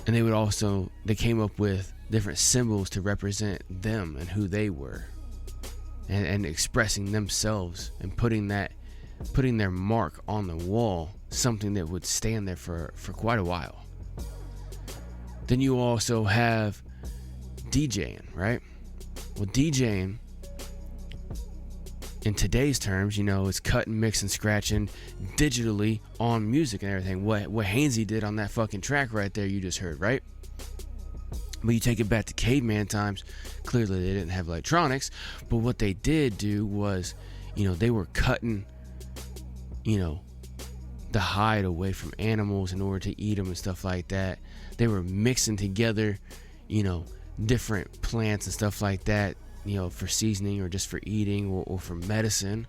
And they came up with different symbols to represent them and who they were, and expressing themselves and putting their mark on the wall, something that would stand there for quite a while. Then you also have DJing, right? Well, DJing in today's terms, is cutting, mixing, scratching digitally on music and everything. What Hainsey did on that fucking track right there you just heard, right? But you take it back to caveman times, clearly they didn't have electronics, but what they did do was, they were cutting, the hide away from animals in order to eat them and stuff like that. They were mixing together, different plants and stuff like that, for seasoning or just for eating or for medicine.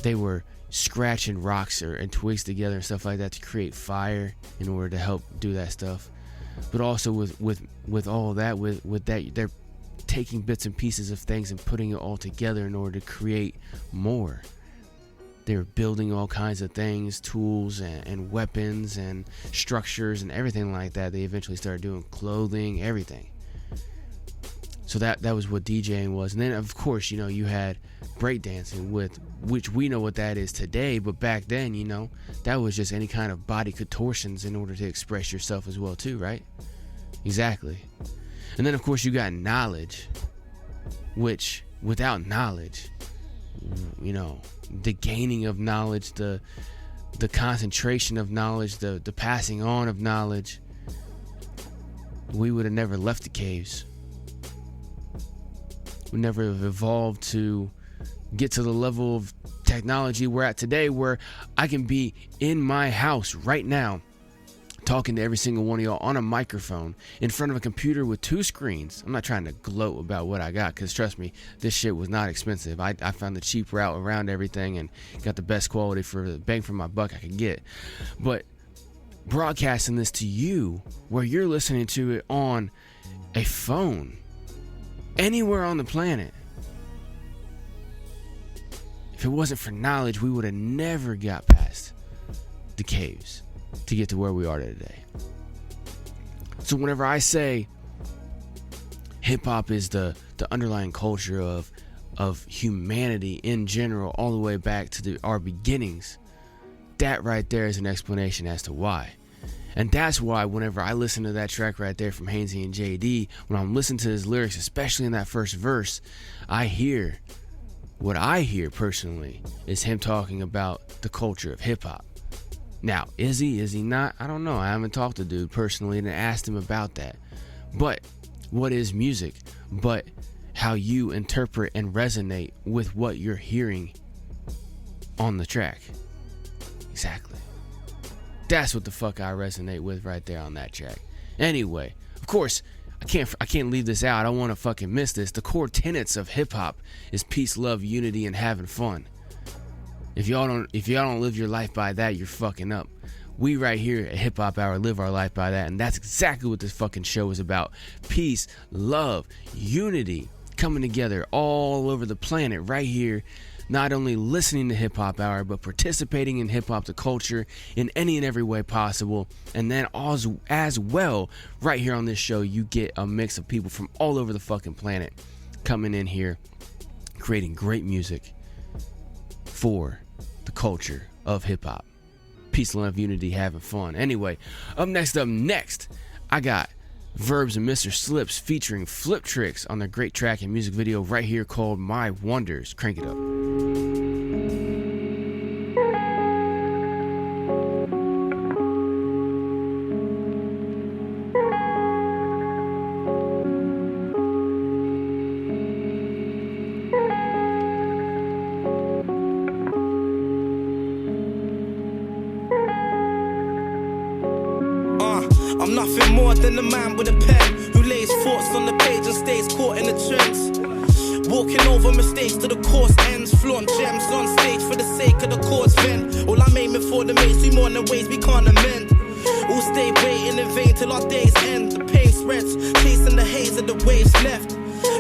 They were scratching rocks and twigs together and stuff like that to create fire in order to help do that stuff. But also with all that, with that, they're taking bits and pieces of things and putting it all together in order to create more. They were building all kinds of things, tools and weapons and structures and everything like that. They eventually started doing clothing, everything. So that was what DJing was. And then, of course, you had breakdancing, which we know what that is today. But back then, that was just any kind of body contortions in order to express yourself as well, too, right? Exactly. And then, of course, you got knowledge, which without knowledge, the gaining of knowledge, the concentration of knowledge, the passing on of knowledge, we would have never left the caves. We never have evolved to get to the level of technology we're at today, where I can be in my house right now talking to every single one of y'all on a microphone in front of a computer with 2 screens. I'm not trying to gloat about what I got, because trust me, this shit was not expensive. I found the cheap route around everything and got the best quality for the bang for my buck I could get. But broadcasting this to you, where you're listening to it on a phone anywhere on the planet, if it wasn't for knowledge, we would have never got past the caves to get to where we are today. So whenever I say hip hop is the underlying culture of humanity in general, all the way back to our beginnings, that right there is an explanation as to why. And that's why whenever I listen to that track right there from Hainsey and JD, when I'm listening to his lyrics, especially in that first verse, what I hear personally is him talking about the culture of hip hop. Now, is he not? I don't know. I haven't talked to the dude personally and asked him about that. But what is music but how you interpret and resonate with what you're hearing on the track? Exactly. That's what the fuck I resonate with right there on that track. Anyway, of course, I can't leave this out. I don't want to fucking miss this. The core tenets of hip hop is peace, love, unity, and having fun. If y'all don't live your life by that, you're fucking up. We right here at Hip Hop Hour live our life by that, and that's exactly what this fucking show is about. Peace, love, unity, coming together all over the planet right here. Not only listening to Hip Hop Hour, but participating in hip hop, the culture, in any and every way possible. And then as well, right here on this show, you get a mix of people from all over the fucking planet coming in here, creating great music for the culture of hip hop. Peace, love, unity, having fun. Anyway, up next, I got Verbs and Mr. Slips featuring Flip Tricks on their great track and music video right here called My Wonders. Crank it up. than the man with a pen who lays thoughts on the page and stays caught in the trends. Walking over mistakes till the course ends. Flaunt gems on stage for the sake of the cause then. All I'm aiming for the mates, we more than ways we can't amend. All stay waiting in vain till our days end. The pain spreads, chasing the haze of the waves left.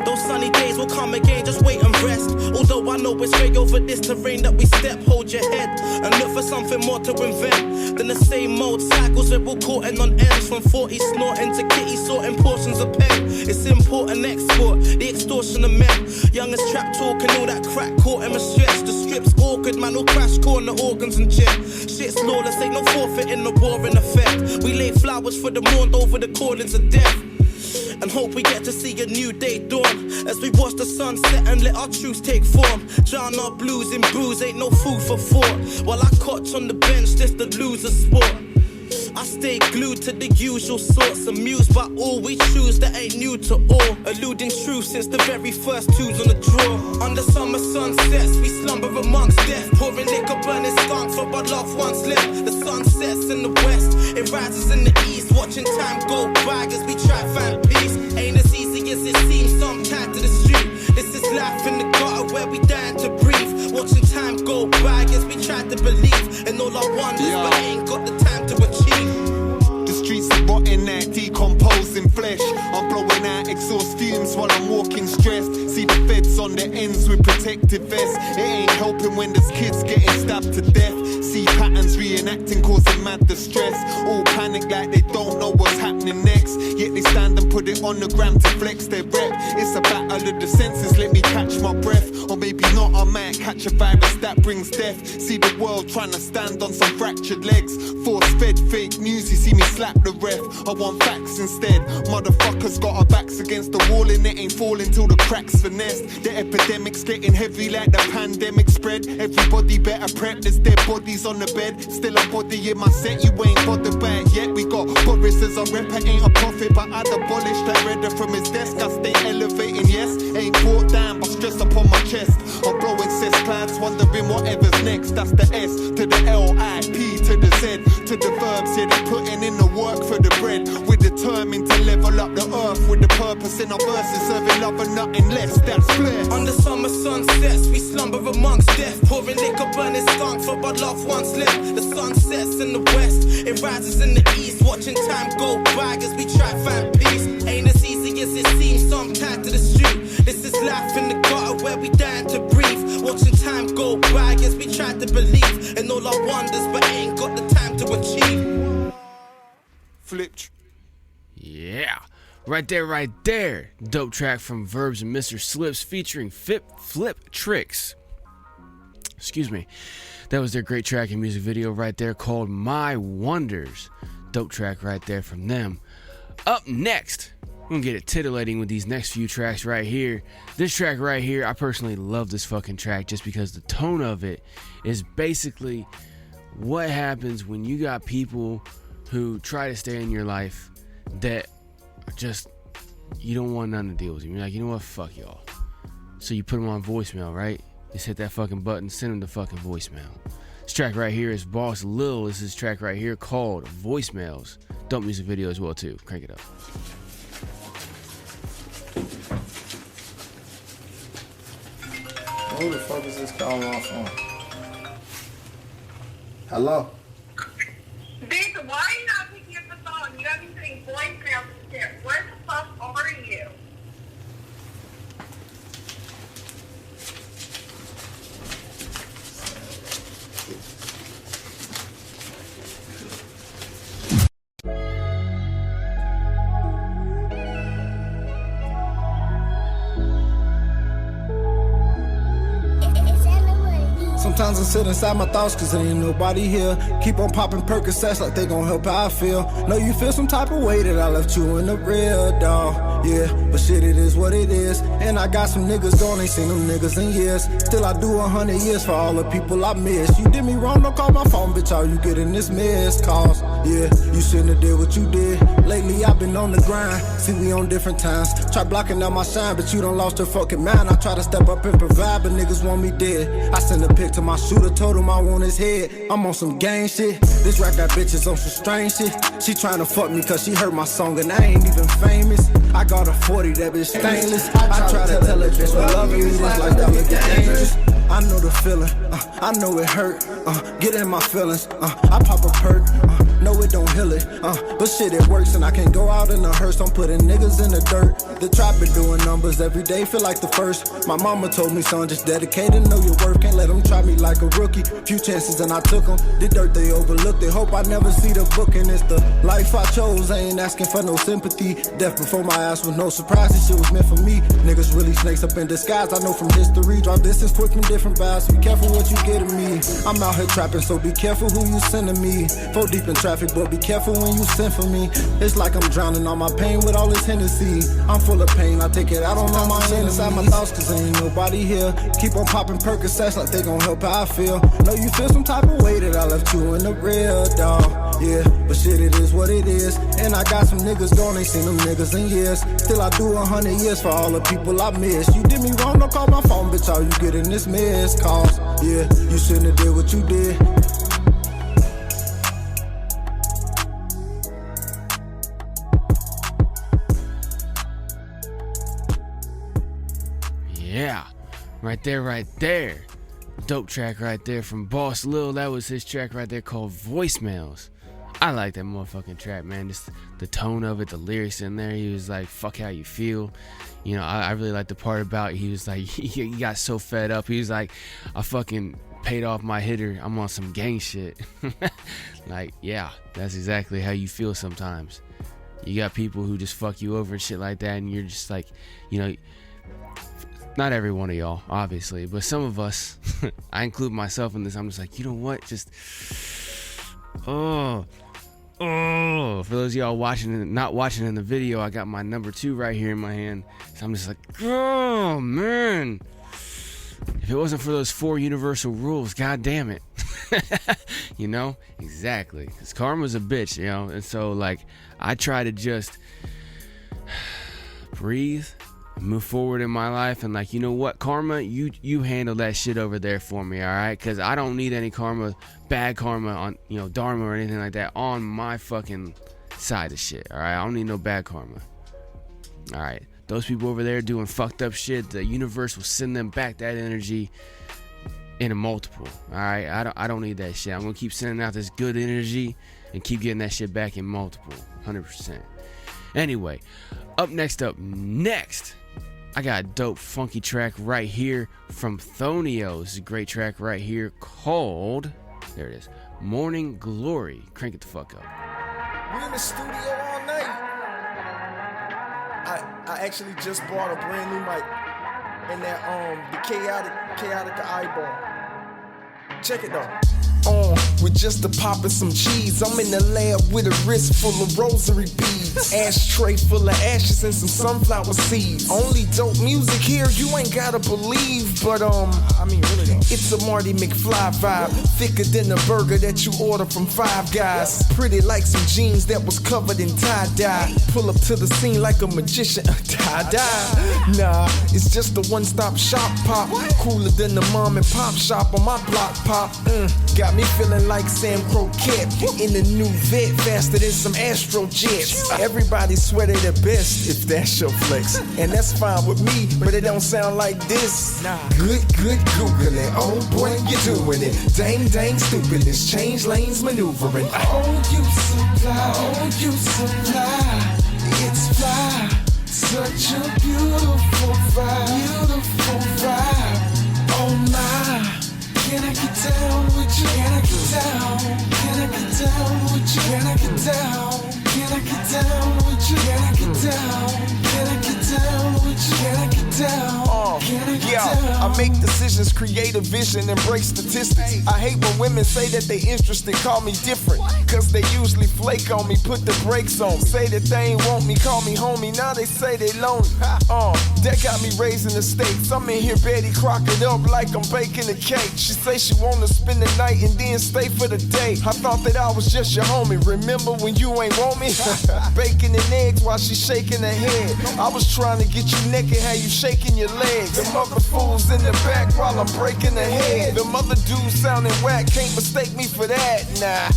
Those sunny days will come again, just wait and rest. Although I know it's straight over this terrain that we step. Hold your head and look for something more to invent than the same old cycles that we're caught in on ends. From 40 snorting to kitty sorting portions of pen. It's important export, the extortion of men. Young as trap talking, all that crack caught him a stretch. The strip's awkward, man, all crash core the organs and jet. Shit's lawless, ain't no forfeit in the war in effect. We lay flowers for the mourned over the callings of death. And hope we get to see a new day dawn as we watch the sun set and let our truths take form. Drown our blues in booze, ain't no food for thought. While I cotch on the bench, this the loser sport. I stay glued to the usual sorts, amused by all we choose that ain't new to all. Eluding truth since the very first twos on the draw. Under summer sunsets, we slumber amongst death. Pouring liquor, burning skunk for our loved ones left. The sun sets in the west, it rises in the east. Watching time go by as we try to find peace. Ain't as easy as it seems, sometimes to the street. This is life in the gutter where we dying to breathe. Watching time go by as we try to believe in all our wonders, but ain't got the time to achieve. The streets are rotting out, decomposing flesh. I'm blowing out exhaust fumes while I'm walking stressed. See the feds on their ends with protective vests. It ain't helping when there's kids getting stabbed to death. See patterns reenacting, causing mad distress. All panic like they don't know what's happening next. Yet they stand and put it on the gram to flex their rep. It's a battle of the senses, let me catch my breath. Or maybe not, I might catch a virus that brings death. See the world trying to stand on some fractured legs. Force-fed fake news, you see me slap the ref. I want facts instead. Motherfuckers got our backs against the wall and it ain't falling till the cracks finesse. The epidemic's getting heavy like the pandemic spread. Everybody better prep, there's dead bodies on the bed. Still a body in my set, you ain't bothered by it yet. We got Boris as a rapper, ain't a prophet, but I'd abolish that redder from his desk. I stay elevating, yes, ain't brought down, but stress upon my chest. I'm blowing cess clouds, wondering whatever's next. That's the S to the L-I-P to the Z to the verbs, yeah, they're putting in the work for the bread. We're determined to level up the earth with the purpose in our verses, serving love and nothing less, that's clear. Under summer sunsets, we slumber amongst death. Pouring liquor, burning skunk for our loved ones left. The sun sets in the west, it rises in the east. Watching time go by as we try to find peace. Ain't as easy as it seems, sometimes to the street. This is life in the gutter where we dying to breathe. Watching time go by as we try to believe in all our wonders, but ain't got the time to achieve. Flip. Yeah. Right there. Dope track from Verbs and Mr. Slips featuring Flip Tricks. Excuse me. That was their great track and music video right there called My Wonders. Dope track right there from them. Up next, we're gonna get it titillating with these next few tracks right here. This track right here, I personally love this fucking track just because the tone of it is basically what happens when you got people who try to stay in your life that are just, you don't want nothing to deal with. You're like, you know what, fuck y'all. So you put them on voicemail, right? Just hit that fucking button, send them the fucking voicemail. This track right here is Boss Lil. This is track right here called Voicemails. Dope music video as well too. Crank it up. Who the fuck is this calling off phone? Hello? Bitch, why are you not picking up the phone? You haven't been getting voicemails and shit. Where the fuck are you? Sometimes I sit inside my thoughts cause there ain't nobody here. Keep on popping Percocets like they gon' help how I feel. Know you feel some type of way that I left you in the real, dawg. Yeah, but shit, it is what it is. And I got some niggas gone, ain't seen them niggas in years. Still I do 100 years for all the people I miss. You did me wrong, don't call my phone, bitch, all you getting is missed calls. Yeah, you shouldn't have did what you did. Lately I've been on the grind, see we on different times. Try blocking out my shine, but you done lost your fucking mind. I try to step up and provide, but niggas want me dead. I send a pic to my Shooter told him I want his head. I'm on some gang shit. This rap got bitches on some strange shit. She tryna fuck me cause she heard my song and I ain't even famous. I got a 40, that bitch stainless. I try to tell her bitch for loving me, this lifestyle look dangerous. I know the feeling, I know it hurt, get in my feelings, I pop a perk, no it don't heal it, but shit it works and I can go out in a hearse, I'm putting niggas in the dirt. The trap been doing numbers every day, feel like the first. My mama told me, son, just dedicate and know your worth, can't let them try me like a rookie. Few chances and I took them, the dirt they overlooked it, hope I never see the book and it's the life I chose, I ain't asking for no sympathy. Death before my ass was no surprise, this shit was meant for me. Niggas really snakes up in disguise, I know from history, draw distance quick from different vibes, be careful what you get of me. I'm out here trapping, so be careful who you sending me. 4 deep in traffic, but be careful when you send for me. It's like I'm drowning all my pain with all this Hennessy. I'm full of pain, I take it out on all my enemies. Inside my thoughts, cause ain't nobody here. Keep on popping Percocets like they gon' help how I feel. Know you feel some type of way that I left you in the real, dawg. Yeah, but shit, it is what it is. And I got some niggas gone, ain't seen them niggas in years. Still I do 100 years for all the people I miss. You did me wrong, don't call my phone, bitch, all you getting is missed calls. Yeah, you shouldn't have did what you did. Yeah, right there. Dope track right there from Boss Lil. That was his track right there called Voicemails. I like that motherfucking track, man. Just the tone of it, the lyrics in there. He was like, fuck how you feel. You know, I really like the part about he was like, he got so fed up. He was like, I fucking paid off my hitter. I'm on some gang shit. Like, yeah, that's exactly how you feel sometimes. You got people who just fuck you over and shit like that, and you're just like, you know, not every one of y'all, obviously, but some of us, I include myself in this, I'm just like, you know what, just, for those of y'all watching and not watching in the video, I got my number 2 right here in my hand, so I'm just like, oh, man, if it wasn't for those 4 universal rules, god damn it, you know, exactly, because karma's a bitch, you know, and so, like, I try to just breathe, move forward in my life, and like, you know what, karma, you handle that shit over there for me, all right? Because I don't need any karma, bad karma on, you know, dharma or anything like that on my fucking side of shit, all right? I don't need no bad karma, all right? Those people over there doing fucked up shit, the universe will send them back that energy in a multiple, all right? I don't need that shit. I'm gonna keep sending out this good energy and keep getting that shit back in multiple, 100%. Anyway, next, I got a dope funky track right here from Thonio. This is a great track right here called, there it is, Morning Glory. Crank it the fuck up. We in the studio all night. I actually just bought a brand new mic and that the chaotic the eyeball. Check it though. With just a pop and some cheese. I'm in the lab with a wrist full of rosary beads. Ashtray full of ashes and some sunflower seeds. Only dope music here, you ain't gotta believe. But I mean really though, it's a Marty McFly vibe. Thicker than a burger that you order from Five Guys. Pretty like some jeans that was covered in tie-dye. Pull up to the scene like a magician. Tie-dye. Nah, it's just a one-stop shop pop. Cooler than the mom and pop shop on my block pop. Got me feeling like Sam Croquette in the new vet, faster than some Astro Jets. Everybody swear they the best if that's your flex, and that's fine with me, but it don't sound like this. Good googling, oh boy, you're doing it. Dang stupidness, change lanes maneuvering. You supply, it's fly. Such a beautiful vibe. Oh my. Can I get down with you? Can I get down? Can I get down with you? Can I get down? Can I get down with you? Can I get down? Can I get down with you? Can I get down? I make decisions, create a vision, embrace statistics. I hate when women say that they interested, call me different. Cause they usually flake on me, put the brakes on me. Say that they ain't want me, call me homie, now they say they lonely. That got me raising the stakes. I'm in here Betty Crocker up like I'm baking a cake. She say she wanna spend the night and then stay for the day. I thought that I was just your homie, remember when you ain't want me? Bacon and eggs while she shaking her head. I was trying to get you naked, how you shaking your legs. Them other fools rappers in the back while I'm breaking the head. The mother dude sounding whack, can't mistake me for that, nah.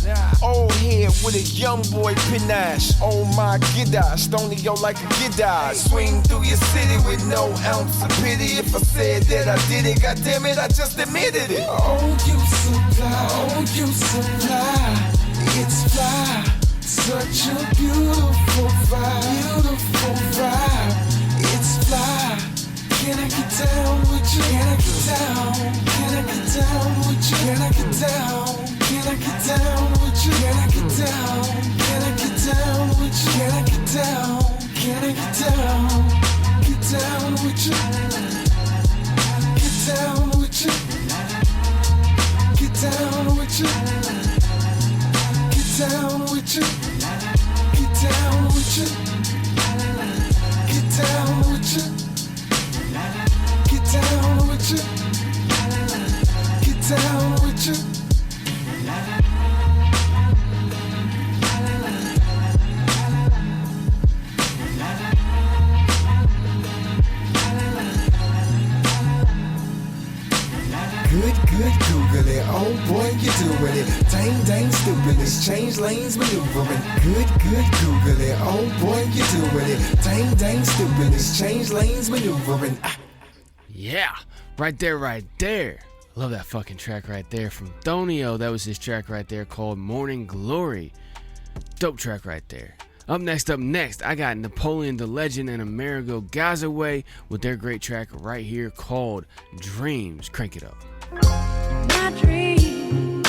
Old head with a young boy panache. Oh my gosh, stony yo like a giddy. Swing through your city with no ounce of pity. If I said that I did it, goddamn it, I just admitted it. Oh, you supply, it's fly. Such a beautiful vibe, it's fly. Can I get down with you? Can I get down? Can I get down with you? Can I get down? Can I get down with you? Can I get down? Can I get down with you? Can I get down? Can I get down? Get down with you? Get down with you? Get down with you? Get down with you? Get down with you? Get down with you? Get down with you? Get down with you? Good Google it, oh boy you doing it. Dang stupidness, change lanes maneuvering. Good Google it, oh boy you doing it. Dang stupidness, change lanes maneuvering. Yeah, right there. Love that fucking track right there from Thonio. That was his track right there called Morning Glory. Dope track right there. Up next, I got Napoleon the Legend and Amerigo Gazaway with their great track right here called Dreams. Crank it up. My dream.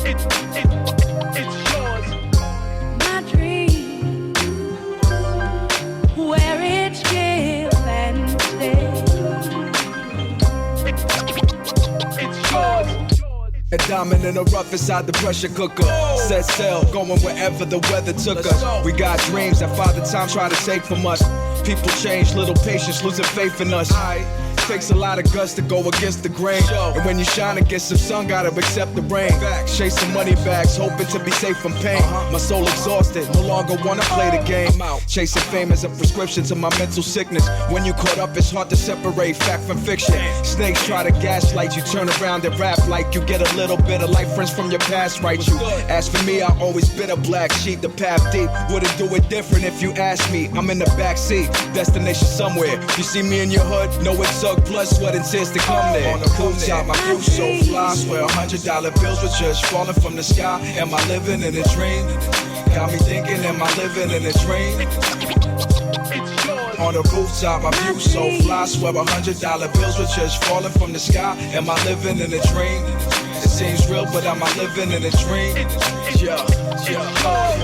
It's yours. My dream. Where it's give and take. It's yours. A diamond in the rough inside the pressure cooker. Set sail, going wherever the weather took us. We got dreams that Father Time tried to take from us. People change, little patience, losing faith in us. Takes a lot of guts to go against the grain. And when you shine against some sun, gotta accept the rain. Chasing money bags, hoping to be safe from pain. My soul exhausted, no longer wanna play the game. Chasing fame as a prescription to my mental sickness. When you caught up, it's hard to separate fact from fiction. Snakes try to gaslight you, turn around and rap like you get a little bit of life friends from your past, right? You as for me, I always been a black sheep, the path deep. Wouldn't do it different if you asked me. I'm in the backseat, destination somewhere. You see me in your hood, know it's up. Blood, sweat, and tears to come there. On the rooftop, my view so fly. Swear $100 bills were just falling from the sky. Am I living in a dream? Got me thinking, am I living in a dream? On the rooftop, my view so fly. Swear $100 bills were just falling from the sky. Am I living in a dream? It seems real, but am I living in a dream?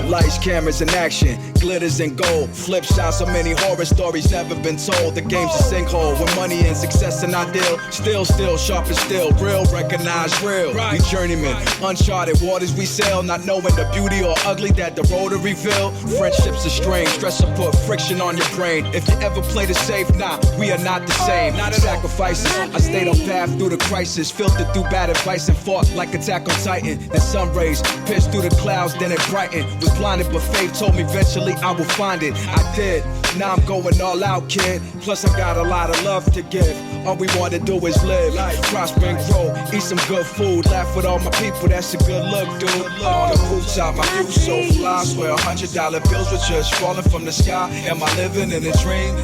Lights, cameras, and action, glitters and gold. Flip shots, so many horror stories never been told. The game's a sinkhole with money and success and ideal. Still, sharp as steel, real, recognize real. We journeymen, uncharted waters we sail, not knowing the beauty or ugly that the road to reveal. Friendships are strange, stress will put friction on your brain. If you ever play the safe, nah, we are not the same. Not sacrifices, I stayed on path through the crisis, filtered through bad advice and fought like Attack on Titan. The sun rays pierced through the clouds, then it brightened. Was blinded, but faith told me eventually I will find it. I did. Now I'm going all out, kid. Plus I got a lot of love to give. All we want to do is live, prosper and grow, eat some good food, laugh with all my people. That's a good look, dude. On the rooftop, my view so fly. Swear $100 bills were just falling from the sky. Am I living in a dream?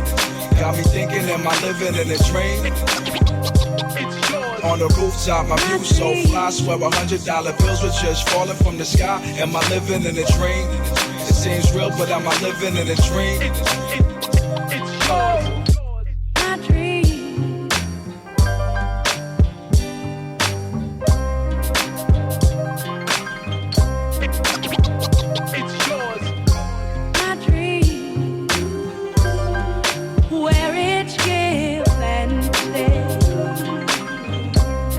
Got me thinking, am I living in a dream? On the rooftop, my view so fly. Swear $100 bills were just falling from the sky. Am I living in a dream? It seems real, but am I living in a dream? My dream. It's yours. My dream. Where it's give and take.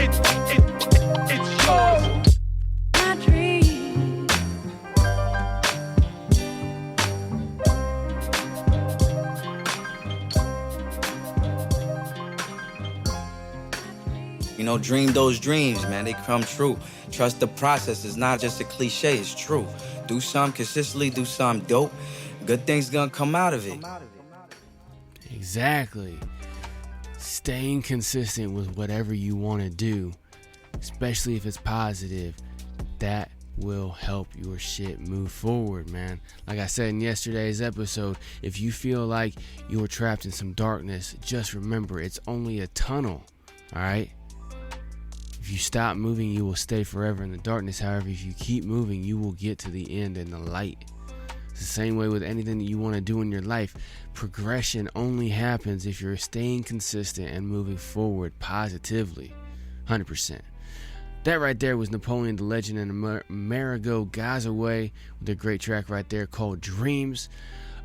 It's yours. My dream. You know, dream those dreams, man. They come true. Trust the process. It's not just a cliche. It's true. Do something consistently. Do something dope. good things gonna come out of it. Exactly. Staying consistent with whatever you want to do, especially if it's positive, that will help your shit move forward, man. Like I said in yesterday's episode, if you feel like you're trapped in some darkness, just remember it's only a tunnel, all right? If you stop moving, you will stay forever in the darkness. However, if you keep moving, you will get to the end and the light. It's the same way with anything that you want to do in your life. Progression only happens if you're staying consistent and moving forward positively. 100%. That right there was Napoleon the Legend and Amerigo Gazaway with a great track right there called Dreams.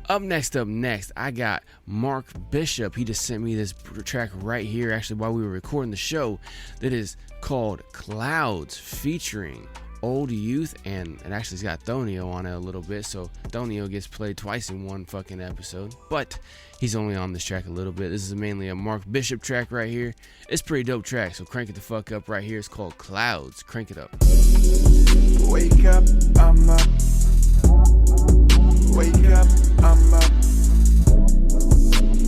Up next, I got Mark Bishop. He just sent me this track right here, actually, while we were recording the show, that is called Clouds, featuring Old Youth, and it actually's got Thonio on it a little bit, so Thonio gets played twice in one fucking episode, but he's only on this track a little bit. This is mainly a Mark Bishop track right here. It's a pretty dope track, so crank it the fuck up right here. It's called Clouds. Crank it up. Wake up, I'm up. Wake up, I'm up.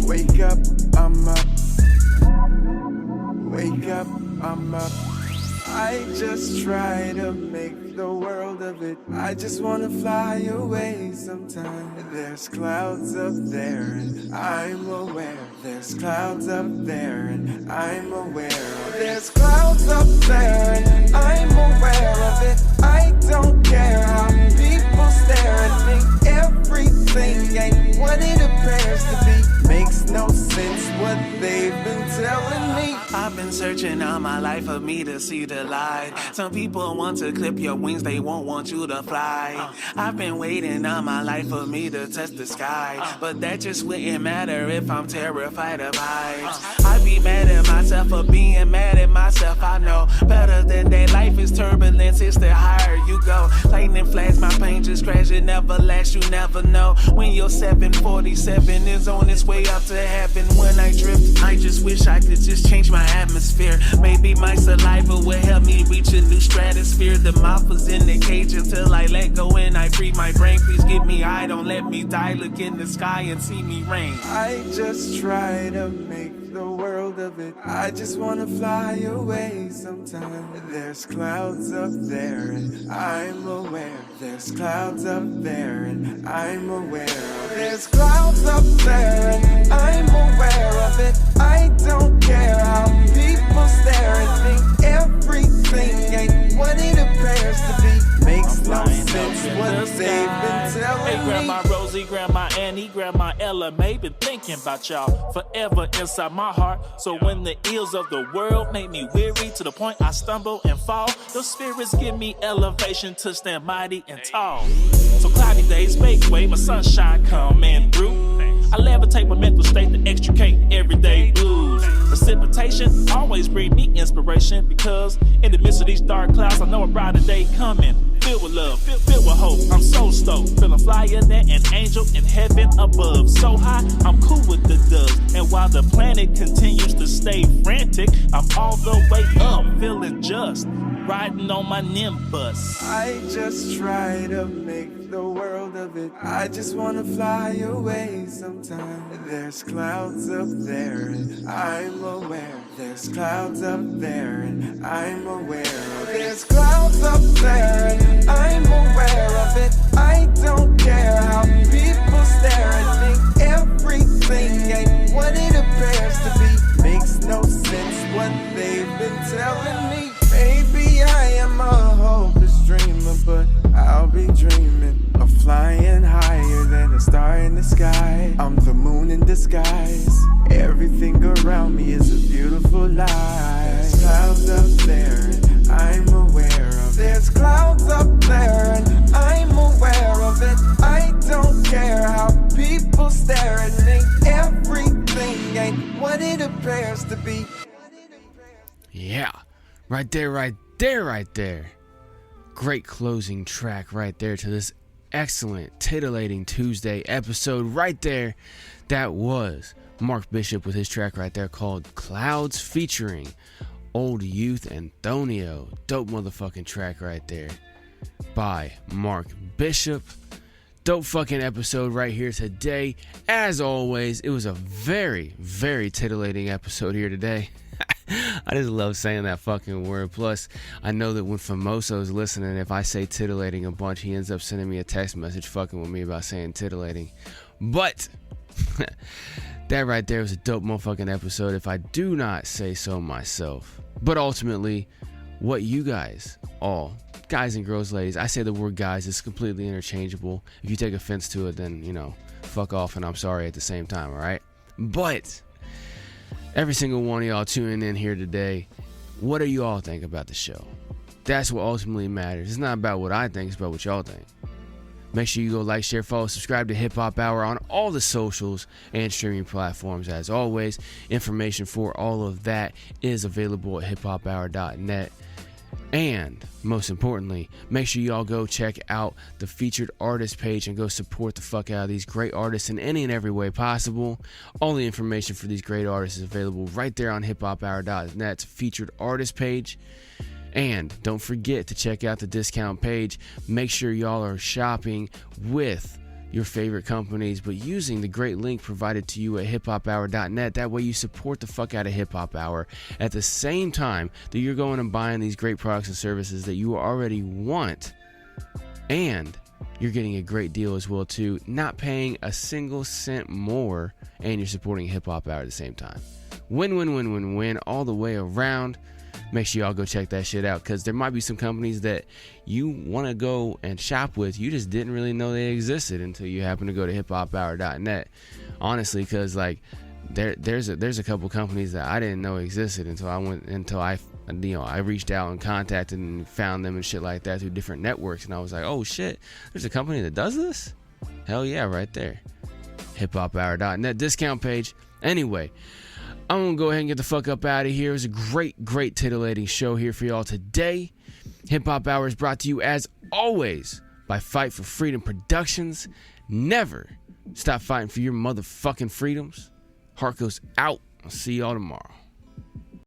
Wake up, I'm up. Wake up, I'm up. I just try to make the world of it. I just wanna fly away sometime. There's clouds up there and I'm aware. There's clouds up there and I'm aware of it. There's clouds up there and I'm aware of it. I don't care how people stare at me. Everything ain't what it appears to be. Makes no sense what they've been telling me. I've been searching all my life for me to see the light. Some people want to clip your wings, they won't want you to fly. I've been waiting all my life for me to touch the sky, but that just wouldn't matter if I'm terrified of heights. I'd be mad at myself for being mad at myself. I know better than that. Life is turbulence, it's the higher you go. Lightning flash, my plane just crashed, it never lasts, you never know. When your 747 is on its way up to heaven, when I drift, I just wish I could just change my atmosphere. Maybe my saliva will help me reach a new stratosphere. The mouth was in the cage until I let go and I free my brain. Please get me high, don't let me die. Look in the sky and see me rain. I just try to make the world of it. I just wanna fly away sometime. There's clouds up there and I'm aware. There's clouds up there and I'm aware of it. There's clouds up there and I'm aware of it. I don't care how people stare at me. Everything ain't what it appears to be. Makes no sense what they've been telling me. Hey, Grandma Rosie, Grandma Annie, Grandma Ella May, been thinking about y'all forever inside my heart. So when the ills of the world make me weary to the point I stumble and fall, your spirits give me elevation to stand mighty and tall. So cloudy days make way, my sunshine coming through. I levitate my mental state to extricate everyday blues. Precipitation always bring me inspiration, because in the midst of these dark clouds, I know a brighter day coming. Filled with love, filled with hope, I'm so stoked. Feeling flyer than an angel in heaven above. So high, I'm cool with the dust. And while the planet continues to stay frantic, I'm all the way up, feeling just, riding on my Nimbus. I just try to make the world of it. I just wanna fly away sometime. There's clouds up there and I'm aware. There's clouds up there and I'm aware of it. There's clouds up there and I'm aware of it. I don't care how people stare at me. Everything ain't what it appears to be. Makes no sense what they've been telling me. Maybe I am a hopeless dreamer, but I'll be dreaming of flying higher than a star in the sky. I'm the moon in disguise. Everything around me is a beautiful lie. There's clouds up there and I'm aware of it. There's clouds up there and I'm aware of it. I don't care how people stare at me. Everything ain't what it appears to be. Yeah. Right there. Great closing track right there to this excellent, titillating Tuesday episode right there. That was Mark Bishop with his track right there called Clouds, featuring Old Youth and Thonio. Dope motherfucking track right there by Mark Bishop. Dope fucking episode right here today. As always, it was a very, very titillating episode here today. I just love saying that fucking word. Plus, I know that when Famoso's listening, if I say titillating a bunch, he ends up sending me a text message fucking with me about saying titillating. But that right there was a dope motherfucking episode, if I do not say so myself. But ultimately, what you guys, all guys and girls, ladies, I say the word guys, is completely interchangeable. If you take offense to it, then, you know, fuck off and I'm sorry at the same time, alright? But every single one of y'all tuning in here today, what do you all think about the show? That's what ultimately matters. It's not about what I think, it's about what y'all think. Make sure you go like, share, follow, subscribe to Hip Hop Hour on all the socials and streaming platforms. As always, information for all of that is available at hiphophour.net. And most importantly, make sure y'all go check out the featured artist page and go support the fuck out of these great artists in any and every way possible. All the information for these great artists is available right there on hiphophour.net's featured artist page. And don't forget to check out the discount page. Make sure y'all are shopping with your favorite companies, but using the great link provided to you at hiphophour.net. That way you support the fuck out of Hip Hop Hour at the same time that you're going and buying these great products and services that you already want. And you're getting a great deal as well too, not paying a single cent more, and you're supporting Hip Hop Hour at the same time. Win, win, win, win, win all the way around. Make sure y'all go check that shit out, because there might be some companies that you want to go and shop with, you just didn't really know they existed until you happen to go to hiphophour.net. Honestly, because like there's a couple companies that I didn't know existed until I reached out and contacted and found them and shit like that through different networks, and I was like, oh shit, there's a company that does this? Hell yeah, right there. hiphophour.net discount page. Anyway, I'm going to go ahead and get the fuck up out of here. It was a great, great titillating show here for y'all today. Hip Hop Hour is brought to you, as always, by Fight for Freedom Productions. Never stop fighting for your motherfucking freedoms. Harkos out. I'll see y'all tomorrow.